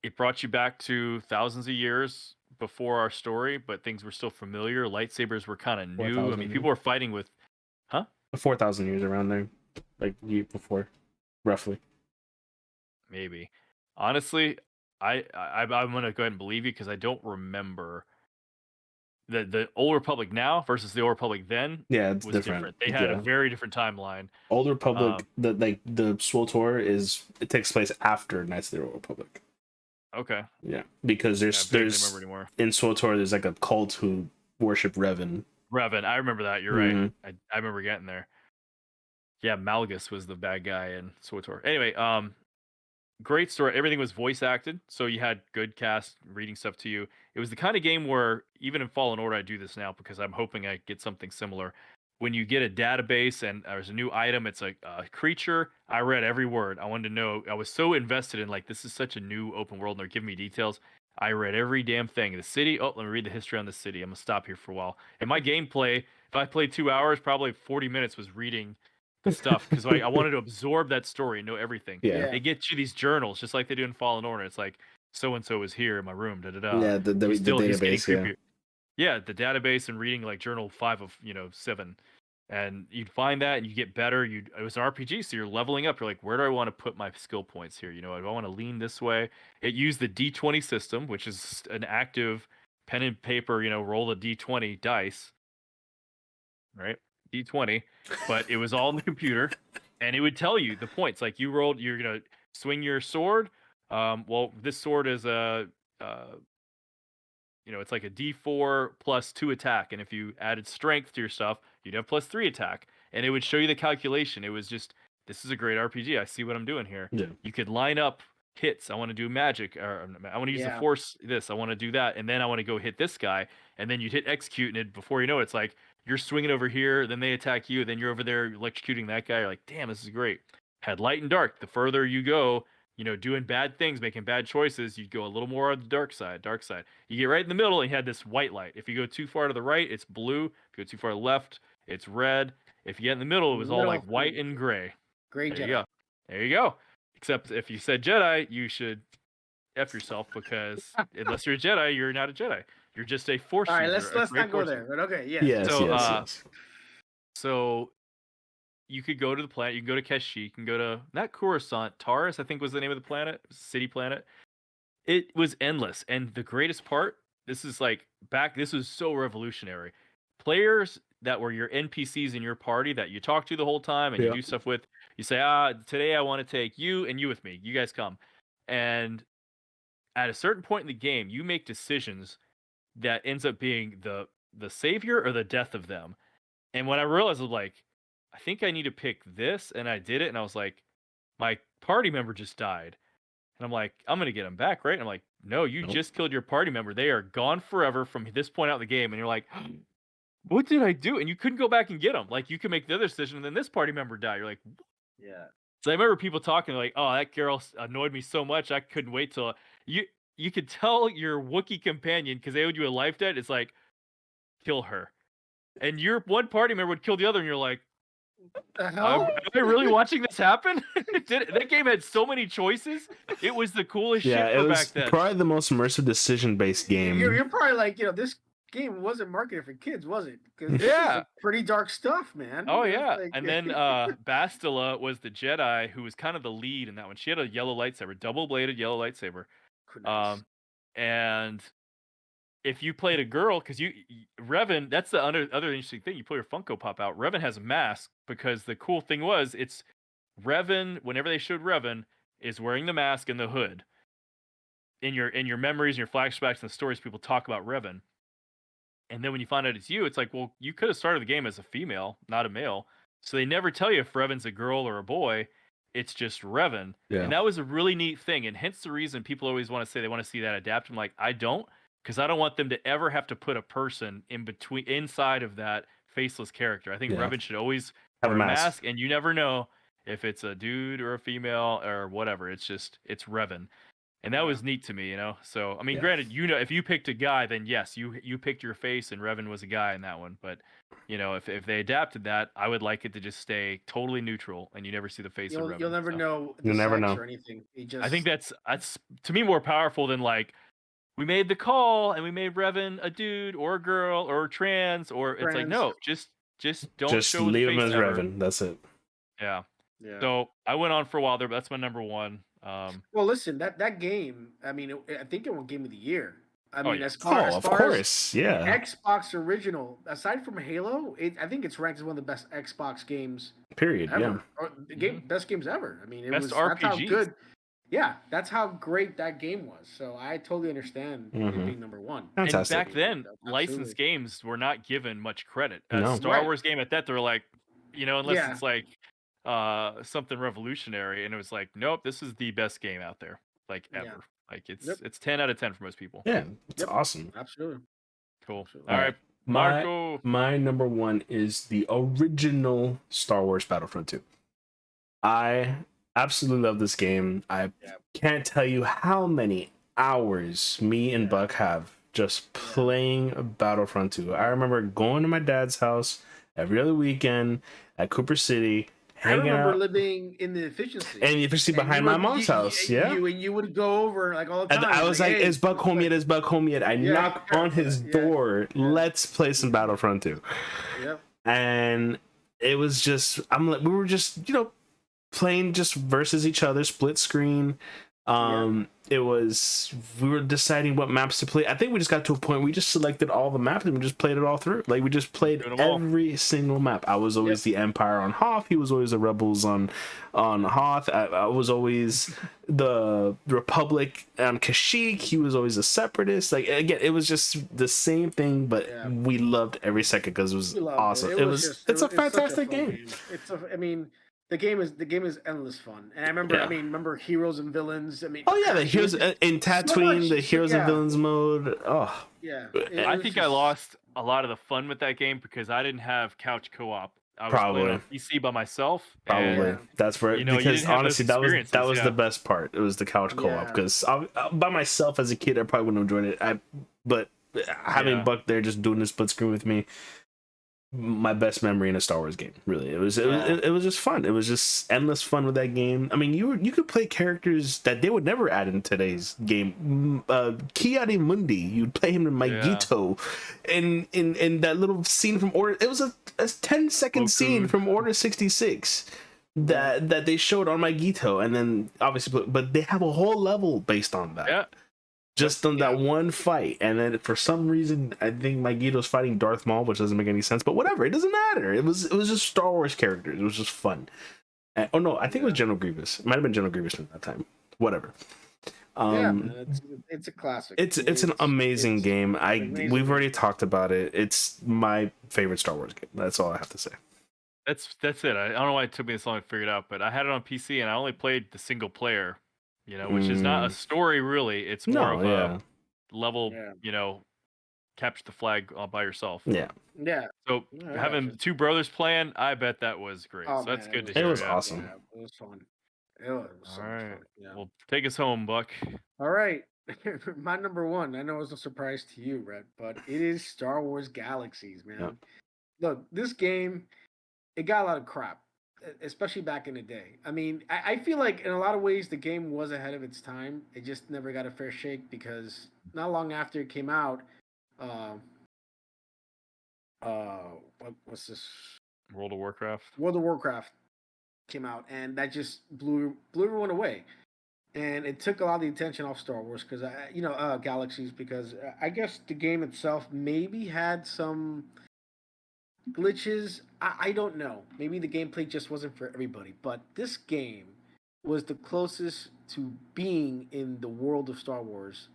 It brought you back to thousands of years before our story, but things were still familiar. Lightsabers were kind of new. 4,000 I mean, people were fighting with, 4,000 years around there, like year before, roughly. maybe. Honestly, I'm gonna go ahead and believe you because I don't remember the Old Republic now versus the Old Republic then. Yeah, it's was different. They had a Yeah. very different timeline. Old Republic, the SWTOR it takes place after Knights of the Old Republic. Okay. Yeah, because I there's vaguely remember anymore. in SWTOR there's like a cult who worship Revan. Revan, I remember that. You're Mhm. right. I remember getting there. Yeah, Malgus was the bad guy in SWTOR. Anyway, great story. Everything was voice acted, so you had good cast reading stuff to you. It was the kind of game where even in Fallen Order, I do this now because I'm hoping I get something similar. When you get a database and there's a new item, it's like a creature. I read every word. I wanted to know. I was so invested in like this is such a new open world, and they're giving me details. I read every damn thing. The city. Oh, let me read the history on the city. I'm gonna stop here for a while. And my gameplay, if I played 2 hours, probably 40 minutes was reading the stuff because I wanted to absorb that story and know everything. Yeah. They get you these journals just like they do in Fallen Order. It's like so and so is here in my room. Da da da. Yeah, the He's getting database. Yeah. creepier. Yeah, the database and reading like journal 5 of 7, and you'd find that and you get better. It was an RPG, so you're leveling up. You're like, where do I want to put my skill points here? Do I want to lean this way? It used the D20 system, which is an active pen and paper. Roll the D20 dice, right? D20, but it was all in the computer, and it would tell you the points. Like you rolled, you're gonna swing your sword. Well, this sword is it's like a D4 plus 2 attack, and if you added strength to your stuff, you'd have plus 3 attack, and it would show you the calculation. It was just, this is a great RPG. I see what I'm doing here. Yeah. You could line up hits. I want to do magic, or I want to use the force. This, I want to do that, and then I want to go hit this guy, and then you'd hit execute, and before you know it, it's like you're swinging over here, then they attack you, then you're over there electrocuting that guy. You're like, damn, this is great. Had light and dark. The further you go, doing bad things, making bad choices, you go a little more on the dark side. You get right in the middle, and you had this white light. If you go too far to the right, it's blue. If you go too far to the left, it's red. If you get in the middle, it was all like white and gray. Gray There Jedi. you go. There you go. Except if you said Jedi, you should F yourself because unless you're a Jedi, you're not a Jedi. You're just a Force user. All right, let's not go there. But okay, yeah. Yes, So, yes. So you could go to the planet. You can go to Kashyyyk. You can go to not Coruscant. Taurus, I think, was the name of the planet. City planet. It was endless. And the greatest part, this was so revolutionary. Players that were your NPCs in your party that you talk to the whole time and you do stuff with, you say, today I want to take you and you with me. You guys come. And at a certain point in the game, you make decisions that ends up being the savior or the death of them. And when I realized, I was like, I think I need to pick this, and I did it, and I was like, my party member just died. And I'm like, I'm going to get him back, right? And I'm like, no, you just killed your party member. They are gone forever from this point out in the game. And you're like, what did I do? And you couldn't go back and get them. Like, you can make the other decision, and then this party member died. You're like, Yeah. so I remember people talking like, oh, that girl annoyed me so much, I couldn't wait till... You could tell your Wookiee companion, because they owed you a life debt, it's like, kill her. And your one party member would kill the other, and you're like, The hell? am I really watching this happen? That game had so many choices. It was the coolest shit Yeah, for it back was then. probably the most immersive decision-based game. You're probably like, this game wasn't marketed for kids, was it? 'Cause this is, Yeah. like, pretty dark stuff, man. Oh yeah, Like- and then Bastila was the Jedi who was kind of the lead in that one. She had a yellow lightsaber, double-bladed yellow lightsaber. Nice. And if you played a girl, because Revan, that's the other interesting thing. You pull your Funko Pop out. Revan has a mask because the cool thing was it's Revan. Whenever they showed Revan, is wearing the mask and the hood. In your memories and your flashbacks and the stories, people talk about Revan. And then when you find out it's you, it's like, well, you could have started the game as a female, not a male. So they never tell you if Revan's a girl or a boy. It's just Revan. Yeah. And that was a really neat thing. And hence the reason people always want to say they want to see that adapted. I'm like, I don't, because I don't want them to ever have to put a person inside of that faceless character. I think Yeah. Revan should always Have a wear a mask. mask, and you never know if it's a dude or a female or whatever. It's Revan. And that was neat to me, you know. So I mean, Yeah. granted, you know, if you picked a guy, then yes, you picked your face, and Revan was a guy in that one. But you know, if they adapted that, I would like it to just stay totally neutral, and you never see the face of Revan. You'll never so. know. You'll never know or anything. I think that's to me more powerful than like we made the call and we made Revan a dude or a girl or trans or it's like Trans. no, just don't just show leave the him face as ever. Revan. That's it. Yeah. Yeah. So I went on for a while there, but that's my number one. Well, listen, that game. I mean, I think it won Game of the Year. I mean, yeah. as far of as course, yeah. Xbox original, aside from Halo, I think it's ranked as one of the best Xbox games Period. ever. Yeah. Or best games ever. I mean, Best that's how RPGs. good. Yeah, that's how great that game was. So I totally understand it Mhm. being number one. Fantastic. And back then, Absolutely. licensed games were not given much credit. No. A Star Right. Wars game at that, they're like, you know, unless Yeah. it's like something revolutionary, and it was like, nope, this is the best game out there, like ever. Yeah. Like Yep. it's 10 out of 10 for most people. Yeah, it's Yep. awesome. Absolutely. Cool. Absolutely. All right, Marco. My number one is the original Star Wars Battlefront 2. I absolutely love this game. I can't tell you how many hours me and Buck have just playing Battlefront 2. I remember going to my dad's house every other weekend at Cooper City, I hanging remember out. living in the efficiency. And the efficiency behind my mom's house, yeah. You would go over like all the And time. I was like, hey, is Buck home yet? Is Buck home yet? I Yeah. knock on his Yeah. door. Let's play some Battlefront 2. Yep. And it was just, we were just, playing just versus each other, split screen. It was, we were deciding what maps to play. I think we just got to a point where we just selected all the maps and we just played it all through. Like we just played Doing them all. every single map. I was always the Empire on Hoth. He was always the Rebels on Hoth. I was always the Republic on Kashyyyk. He was always a Separatist. Like again, it was just the same thing, but we loved every second because it was We loved awesome. It's It's a such fantastic fun game. I mean, the game is endless fun. And I remember, remember Heroes and Villains. I mean, Oh yeah, the heroes in Tatooine, much, the Heroes and yeah. Villains mode. Oh, yeah. I think I lost a lot of the fun with that game because I didn't have couch co-op. I was Probably. playing on PC by myself. probably and that's where you know, you because didn't have honestly those that was experiences, the best part. It was the couch co-op Yeah. because by myself as a kid I probably wouldn't have enjoyed it. But having Yeah. Buck there just doing the split screen with me, my best memory in a Star Wars game. Really, it was just fun. It was just endless fun with that game. I mean, you could play characters that they would never add in today's game. Ki-Adi-Mundi, you'd play him in Magito, in that little scene from Order. It was a 10-second scene from Order 66 that they showed on Magito, and then obviously, but they have a whole level based on that. Yeah. Just on that one fight, and then for some reason, I think Magito's fighting Darth Maul, which doesn't make any sense. But whatever, it doesn't matter. It was just Star Wars characters. It was just fun. And, oh no, I think it was General Grievous. It might have been General Grievous at that time. Whatever. Man, it's a classic. It's an amazing game. We've already talked about it. It's my favorite Star Wars game. That's all I have to say. That's it. I don't know why it took me this long to figure it out, but I had it on PC and I only played the single player. You know, which is not a story really. It's more of a level, capture the flag all by yourself. Yeah. Yeah. So having two brothers playing, I bet that was great. Oh, so that's man, good to It hear. was yeah. awesome. Yeah, it was fun. It was so All much right. fun. Yeah. Well, take us home, Buck. All right. My number one. I know it's no surprise to you, Red, but it is Star Wars Galaxies, man. Yep. Look, this game, it got a lot of crap, especially back in the day. I mean, I feel like in a lot of ways the game was ahead of its time. It just never got a fair shake because not long after it came out, what's this? World of Warcraft. World of Warcraft came out, and that just blew everyone away. and it took a lot of the attention off Star Wars because Galaxies, because I guess the game itself maybe had some glitches. I don't know. Maybe the gameplay just wasn't for everybody, but this game was the closest to being in the world of Star Wars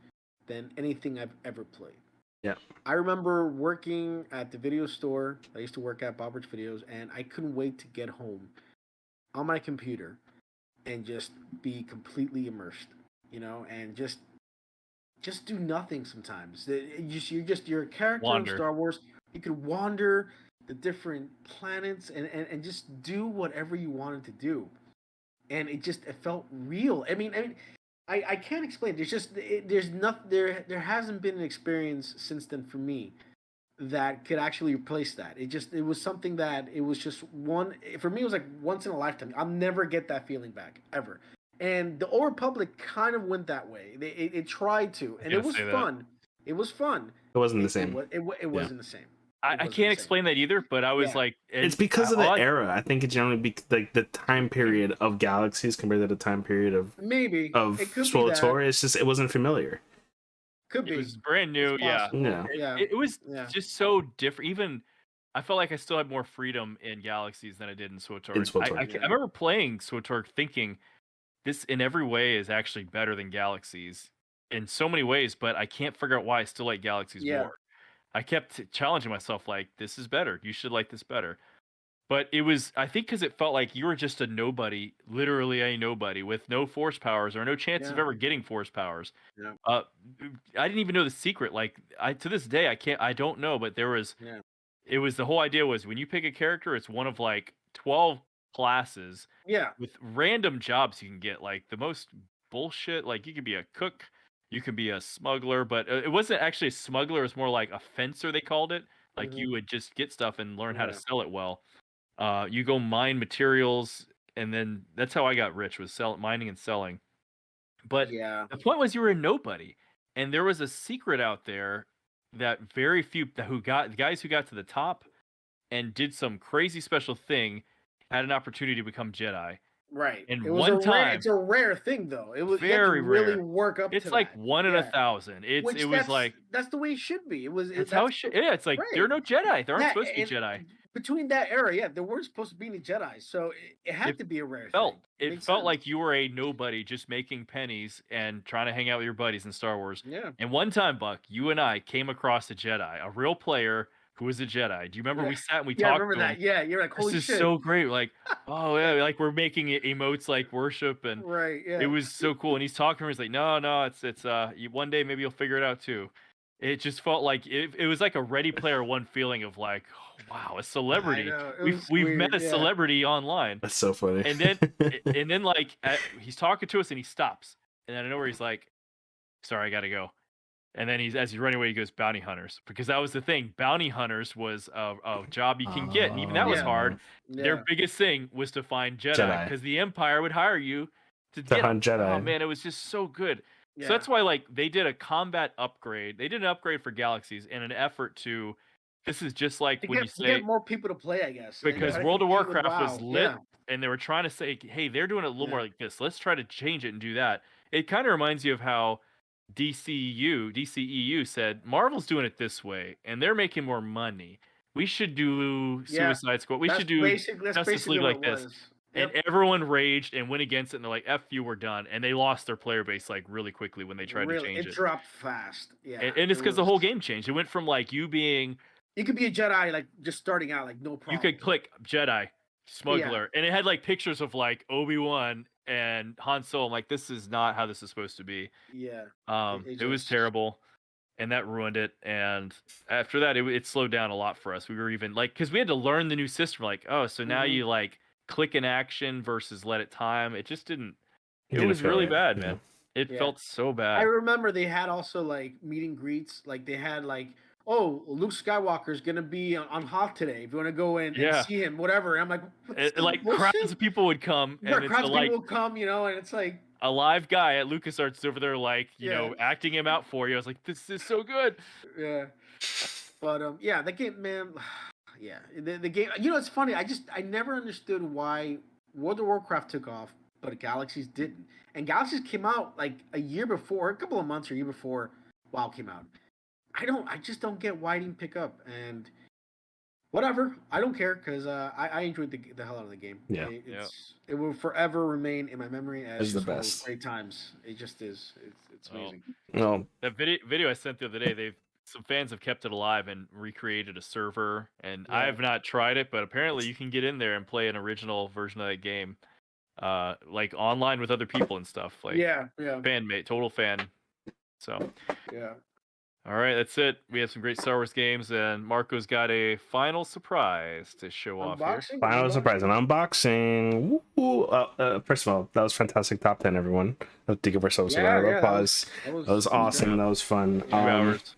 than anything I've ever played. Yeah. I remember working at the video store. I used to work at Bob Rich Videos, and I couldn't wait to get home on my computer and just be completely immersed, and just do nothing sometimes. You're a character Wander. in Star Wars. You could wander the different planets and just do whatever you wanted to do. And it felt real. I mean, I can't explain. There hasn't been an experience since then for me that could actually replace that. It was something that it was just for me. It was like once in a lifetime. I'll never get that feeling back ever. And the Old Republic kind of went that way. It tried to, and it was fun. It was fun. It wasn't the same. It wasn't the same. I can't explain that either, but I was like, it's because of the era. I think it generally be like the time period of Galaxies compared to the time period of SWTOR. It's just it wasn't familiar. Could be. It was brand new. Yeah. It was just so different. Even I felt like I still had more freedom in Galaxies than I did in SWTOR. I remember playing SWTOR thinking this in every way is actually better than Galaxies in so many ways, but I can't figure out why I still like Galaxies more. I kept challenging myself like, this is better. You should like this better. But it was, I think, because it felt like you were just a nobody, literally a nobody with no force powers or no chance of ever getting force powers. Yeah. I didn't even know the secret. Like, to this day, I don't know, but there was, it was, the whole idea was when you pick a character, it's one of like 12 classes with random jobs you can get. Like the most bullshit, like you could be a cook. You could be a smuggler, but it wasn't actually a smuggler. It was more like a fencer, they called it. Like you would just get stuff and learn how to sell it well. You go mine materials, and then that's how I got rich, was mining and selling. But the point was you were a nobody. And there was a secret out there that very few guys who got to the top and did some crazy special thing had an opportunity to become Jedi. Right. And it's a rare thing, though. It was very rare. Really work up. It's to like that. 1 in 1,000. It was like that's the way it should be. It's how it should. Yeah, it's like there are no Jedi. There aren't supposed to be Jedi. Between that era, there weren't supposed to be any Jedi, so it had to be a rare thing. It felt like you were a nobody just making pennies and trying to hang out with your buddies in Star Wars. Yeah. And one time, Buck, you and I came across a Jedi, a real player who was a Jedi. Do you remember we sat and we talked? I remember that. Yeah, you're like, holy shit. This is so great. Like, oh yeah, like we're making emotes like worship, and it was so cool. And he's talking to me. He's like, no, it's one day maybe you'll figure it out too. It just felt like it was like a Ready Player One feeling of like, oh, wow, a celebrity. We've met a celebrity online. That's so funny. And then like he's talking to us and he stops, and out of nowhere he's like, sorry, I gotta go. And then as he's running away, he goes, bounty hunters. Because that was the thing. Bounty hunters was a job you can get. And even that was hard. Yeah. Their biggest thing was to find Jedi. Because the Empire would hire you to find Jedi. Oh, man, it was just so good. Yeah. So that's why like they did a combat upgrade. They did an upgrade for Galaxies in an effort to... This is just like when you say... get more people to play, I guess. Because World of Warcraft was lit. And they were trying to say, hey, they're doing it a little more like this. Let's try to change it and do that. It kind of reminds you of how... DCEU said Marvel's doing it this way and they're making more money. We should do Suicide Squad. We should do Justice League like this. Yep. And everyone raged and went against it, and they're like, F you, we're done. And they lost their player base like really quickly when they tried to change it. It dropped fast. Yeah. And it's because the whole game changed. It went from like you being... You could be a Jedi like just starting out, like no problem. You could click Jedi, smuggler. And it had like pictures of like Obi-Wan and Han Solo. I'm like, this is not how this is supposed to be. Yeah. It was terrible, and that ruined it. And after that, it slowed down a lot for us. We were even like, because we had to learn the new system. Like, oh, so now you like click an action versus let it time. It just didn't. It was really bad, man. It felt so bad. I remember they had also like meet and greets. Like they had like, oh, Luke Skywalker's gonna be on Hoth today. If you want to go in and see him, whatever. And I'm like, crowds of people would come, and crowds of people would come, and it's like a live guy at LucasArts over there, like you know, acting him out for you. I was like, this is so good. Yeah, but the game, man. Yeah, the game. It's funny. I never understood why World of Warcraft took off. but Galaxies didn't. And Galaxies came out like a year before, a couple of months or a year before WoW came out. I just don't get why I didn't pick up. And whatever, I don't care because I enjoyed the hell out of the game. Yeah. It will forever remain in my memory as It's the just one of those best. great times. It just is. It's amazing. Well, That video I sent the other day, some fans have kept it alive and recreated a server, and I Yeah. have not tried it, but apparently you can get in there and play an original version of that game, like online with other people and stuff, like Yeah. total fan. So, Yeah. all right, that's it. We have some great Star Wars games, and Marco's got a final surprise to show off here. Unboxing. final surprise, an unboxing. Woo! First of all, that was fantastic top 10, everyone. Let's give ourselves a round of applause. That was awesome. That was fun. 2 hours.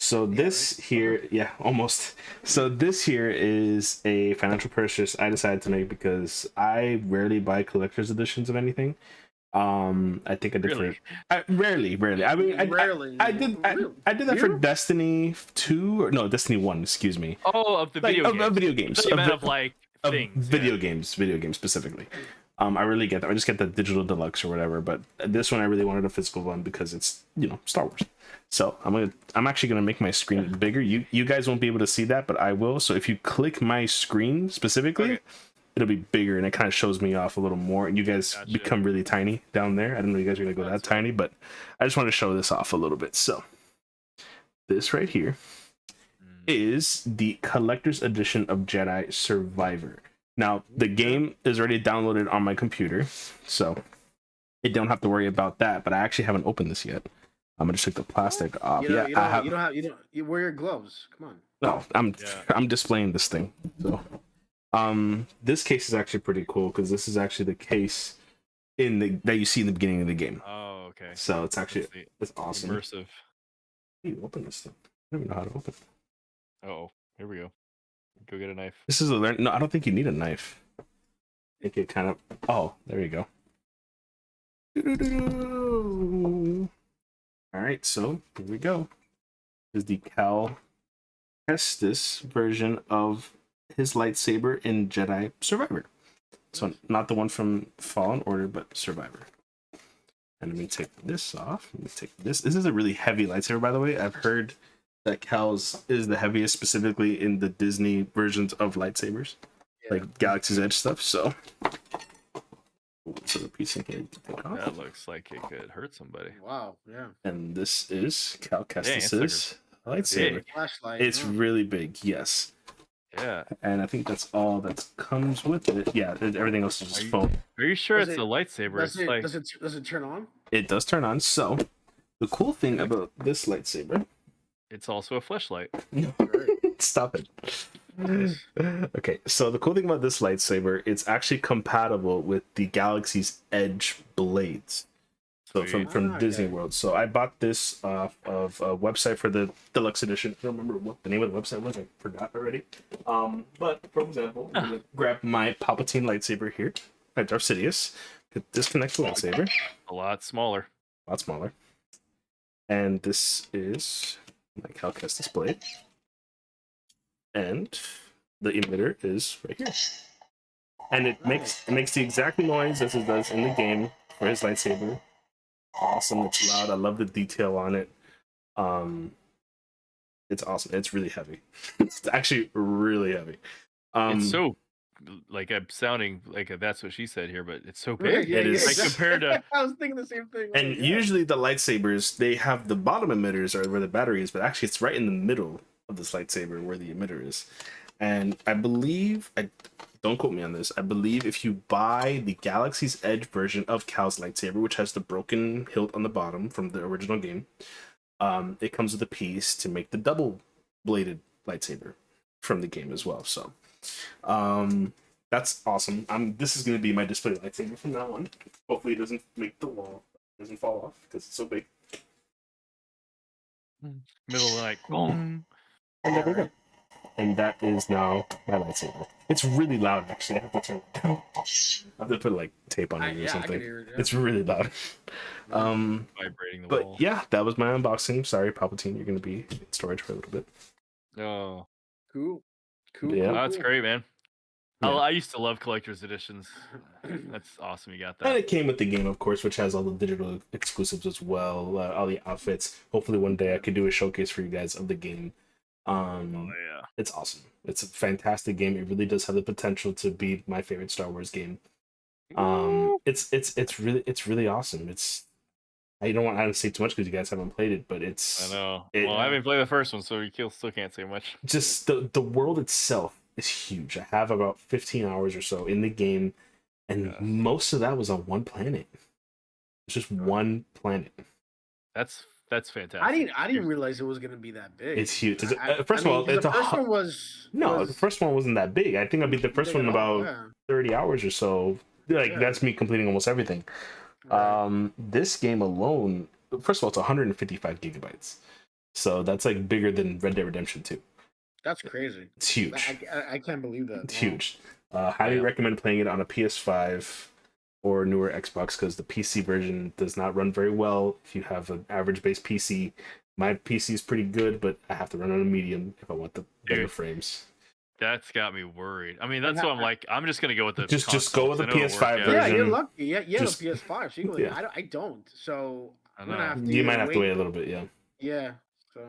So this here, yeah, almost. So this here is a financial purchase I decided to make because I rarely buy collector's editions of anything. I think I did Really? rarely. I mean, Rarely. I did that for Destiny 2 or no, Destiny 1, excuse me. Oh, of the video games. Of video games. The amount of like things. Video games specifically. I really get that. I just get the digital deluxe or whatever, but this one I really wanted a physical one because it's, Star Wars. So I'm actually gonna make my screen bigger. You guys won't be able to see that, but I will. So if you click my screen specifically, it'll be bigger and it kind of shows me off a little more. And you guys become really tiny down there. I didn't know you guys were gonna go that tiny, but I just want to show this off a little bit. So this right here is the collector's edition of Jedi Survivor. Now the game is already downloaded on my computer, so I don't have to worry about that. But I actually haven't opened this yet. I'm gonna just take the plastic off. You wear your gloves. Come on. No, I'm displaying this thing. So, this case is actually pretty cool because this is actually the case that you see in the beginning of the game. Oh, okay. So it's awesome. Immersive. How do you open this thing? I don't even know how to open it. Oh, here we go. Go get a knife. This is no, I don't think you need a knife. I think it kind of. Oh, there you go. All right, so here we go. This is the Cal Kestis version of his lightsaber in Jedi Survivor. So not the one from Fallen Order, but Survivor. And let me take this off. Let me take this. This is a really heavy lightsaber, by the way. I've heard that Cal's is the heaviest, specifically in the Disney versions of lightsabers, like Galaxy's Edge stuff. So, the piece in here you can take off. That looks like it could hurt somebody. Wow. Yeah. And this is Cal Kestis' lightsaber. big. Flashlight. It's really big, yes. Yeah. And I think that's all that comes with it. Yeah, everything else is just foam. Are you sure Does it's it- a lightsaber? Does it turn on? It does turn on. So, the cool thing about this lightsaber. It's also a fleshlight. Stop it. Okay, so the cool thing about this lightsaber, it's actually compatible with the Galaxy's Edge blades. So from Disney World. So I bought this off of a website for the deluxe edition. I don't remember what the name of the website was. I forgot already. But for example, I'm gonna grab my Palpatine lightsaber here, my Darth Sidious. Disconnect the lightsaber. A lot smaller. A lot smaller. And this is my Cal Kestis blade. And the emitter is right here. And it makes the exact noise as it does in the game for his lightsaber. Awesome, it's loud. I love the detail on it. It's awesome. It's really heavy. It's actually really heavy. It's so like I'm sounding like that's what she said here, but it's so big. It is. Like compared to I was thinking the same thing. And usually the lightsabers, they have the bottom emitters are where the battery is, but actually it's right in the middle of this lightsaber where the emitter is. And I believe, don't quote me on this, I believe if you buy the Galaxy's Edge version of Cal's lightsaber, which has the broken hilt on the bottom from the original game, it comes with a piece to make the double-bladed lightsaber from the game as well. So, that's awesome. This is going to be my display lightsaber from now on. Hopefully it doesn't make the wall, doesn't fall off, because it's so big. middle of the night. Gong. And there we go. And that is now my lightsaber. It's really loud, actually. I have to turn it down. I have to put like tape on it or something. I can hear it, yeah. It's really loud. Vibrating the wall. But yeah, that was my unboxing. Sorry, Palpatine, you're gonna be in storage for a little bit. Oh, Cool. Yeah. wow, that's great, man. Yeah. I used to love collector's editions. That's awesome. You got And that. it came with the game, of course, which has all the digital exclusives as well, all the outfits. Hopefully, one day I could do a showcase for you guys of the game. Oh yeah. It's awesome. It's a fantastic game. It really does have the potential to be my favorite Star Wars game. It's really awesome. I don't want to say too much because you guys haven't played it, but I it's know. Well, I haven't played the first one, so you still can't say much. just the world itself is huge. I have about 15 hours or so in the game, and most of that was on one planet. It's just one planet. That's fantastic. I didn't realize it was gonna be that big. It's huge. I First of all, mean, the first one was the first one wasn't that big. I think I beat the first one in about yeah. 30 hours or so. Like that's me completing almost everything. Right. This game alone, first of all, it's 155 gigabytes, so that's like bigger than Red Dead Redemption 2. That's crazy. It's huge. I can't believe that. It's Wow. huge. Highly recommend playing it on a PS5 or newer Xbox because the PC version does not run very well if you have an average base PC. My PC is pretty good, but I have to run on a medium if I want the better frames. That's got me worried. I mean, that's what I'm like. I'm just gonna go with the just go with the PS5 version. Yeah, you're lucky. Yeah, Just- the PS5. So you can, I don't. So I I'm gonna know. have to You might have to wait a little bit, yeah. Yeah. So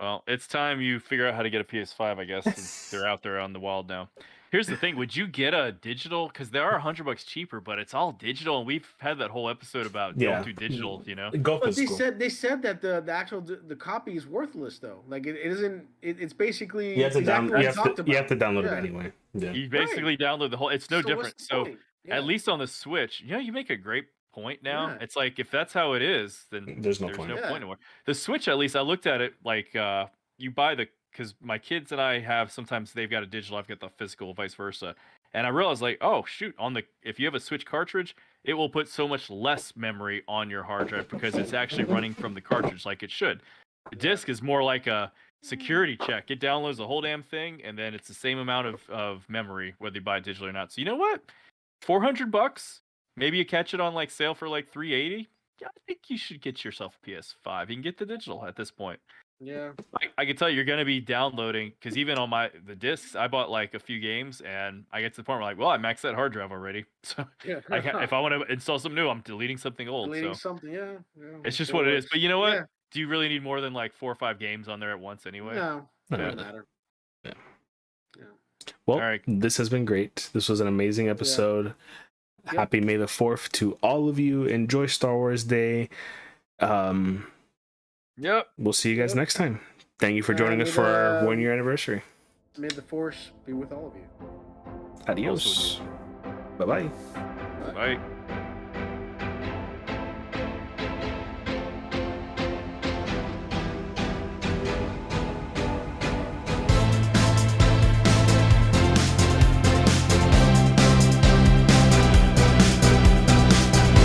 Well, it's time you figure out how to get a PS5, I guess. Since they're out there on the wild now. Here's the thing: would you get a digital? Because they are $100 cheaper, but it's all digital, and we've had that whole episode about don't do digital. You know, Go but physical. they said that the actual the copy is worthless though. Like it isn't. It's basically You have to exactly what we talked you have to about. download Yeah. it anyway. Yeah. you basically download the whole. It's no So different. what's the So point? Yeah. at least on the Switch, you make a great point now. Yeah. It's like if that's how it is, then There's no point. no Yeah. point anymore. The Switch, at least, I looked at it like you buy because my kids and I have sometimes they've got a digital, I've got the physical, vice versa. And I realized like, oh shoot, if you have a Switch cartridge, it will put so much less memory on your hard drive because it's actually running from the cartridge like it should. The disc is more like a security check. It downloads the whole damn thing, and then it's the same amount of memory whether you buy it digital or not. So you know what? $400, maybe you catch it on like sale for like $380. Yeah, I think you should get yourself a PS5. You can get the digital at this point. Yeah. I can tell you're going to be downloading because even on the discs, I bought like a few games, and I get to the point where like, well, I maxed that hard drive already. So Yeah. if I want to install something new, I'm deleting something old. Deleting So something. Yeah. it's just what it is. But you know what? Yeah. Do you really need more than like 4 or 5 games on there at once anyway? No. Not Doesn't really. matter. Yeah. Yeah. Well, All right. this has been great. This was an amazing episode. Yep. Happy May the 4th to all of you. Enjoy Star Wars Day. Yep. We'll see you guys Yep. next time. Thank you for joining us And, for our 1-year anniversary. May the force be with all of you. Adios. Bye-bye. Bye.